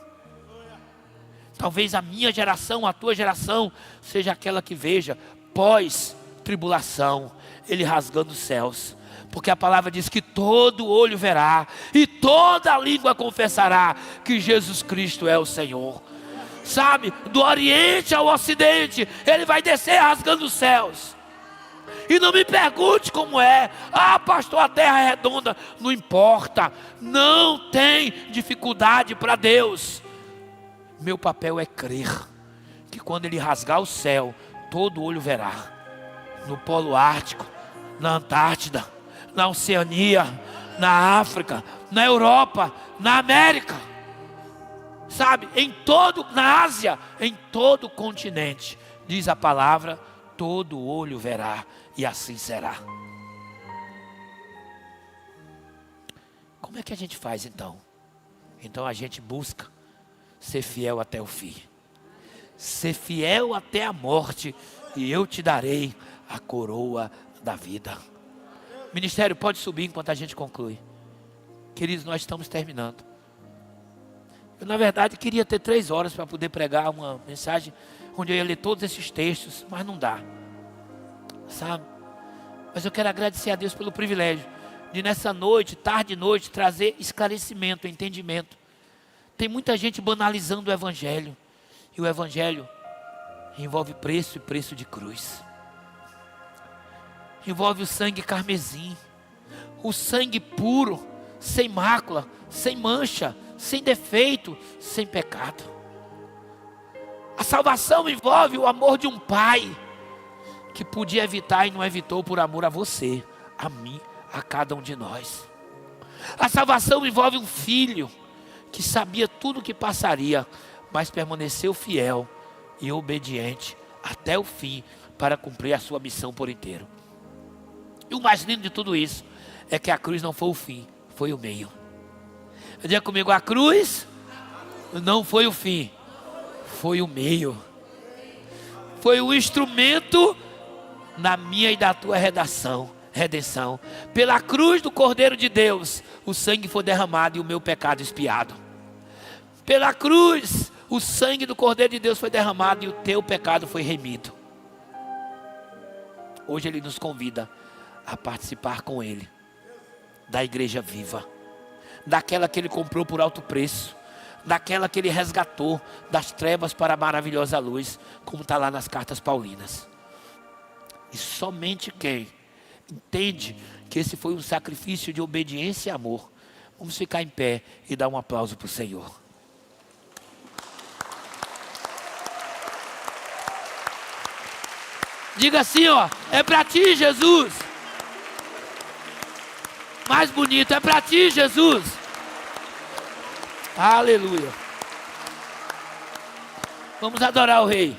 Talvez a minha geração, a tua geração, seja aquela que veja pós-tribulação, Ele rasgando os céus. Porque a palavra diz que todo olho verá e toda língua confessará que Jesus Cristo é o Senhor. Sabe, do Oriente ao Ocidente, Ele vai descer rasgando os céus. E não me pergunte como é. Ah, pastor, a terra é redonda. Não importa, não tem dificuldade para Deus. Meu papel é crer que quando Ele rasgar o céu, todo olho verá. No Polo Ártico, na Antártida, na Oceania, na África, na Europa, na América, sabe, na Ásia, em todo o continente, diz a palavra, todo olho verá, e assim será. Como é que a gente faz então? Então a gente busca ser fiel até o fim. Ser fiel até a morte, e eu te darei a coroa da vida. Ministério, pode subir enquanto a gente conclui. Queridos, nós estamos terminando. Eu, na verdade, queria ter 3 horas para poder pregar uma mensagem onde eu ia ler todos esses textos, mas não dá, sabe? Mas eu quero agradecer a Deus pelo privilégio de nessa noite, tarde e noite, trazer esclarecimento, entendimento. Tem muita gente banalizando o Evangelho, e o Evangelho envolve preço e preço de cruz. Envolve o sangue carmesim, o sangue puro, sem mácula, sem mancha, sem defeito, sem pecado. A salvação envolve o amor de um pai que podia evitar e não evitou por amor a você, a mim, a cada um de nós. A salvação envolve um filho que sabia tudo o que passaria, mas permaneceu fiel e obediente até o fim para cumprir a sua missão por inteiro. E o mais lindo de tudo isso é que a cruz não foi o fim, foi o meio. Diga comigo, a cruz não foi o fim, foi o meio. Foi o instrumento na minha e da tua redenção. Pela cruz do Cordeiro de Deus, o sangue foi derramado e o meu pecado expiado. Pela cruz, o sangue do Cordeiro de Deus foi derramado e o teu pecado foi remido. Hoje Ele nos convida a participar com Ele da igreja viva, daquela que Ele comprou por alto preço, daquela que Ele resgatou das trevas para a maravilhosa luz, como está lá nas cartas paulinas. E somente quem entende que esse foi um sacrifício de obediência e amor. Vamos ficar em pé e dar um aplauso para o Senhor. Diga assim, ó, é para ti, Jesus. Mais bonito, é para ti, Jesus. Aleluia. Vamos adorar o Rei.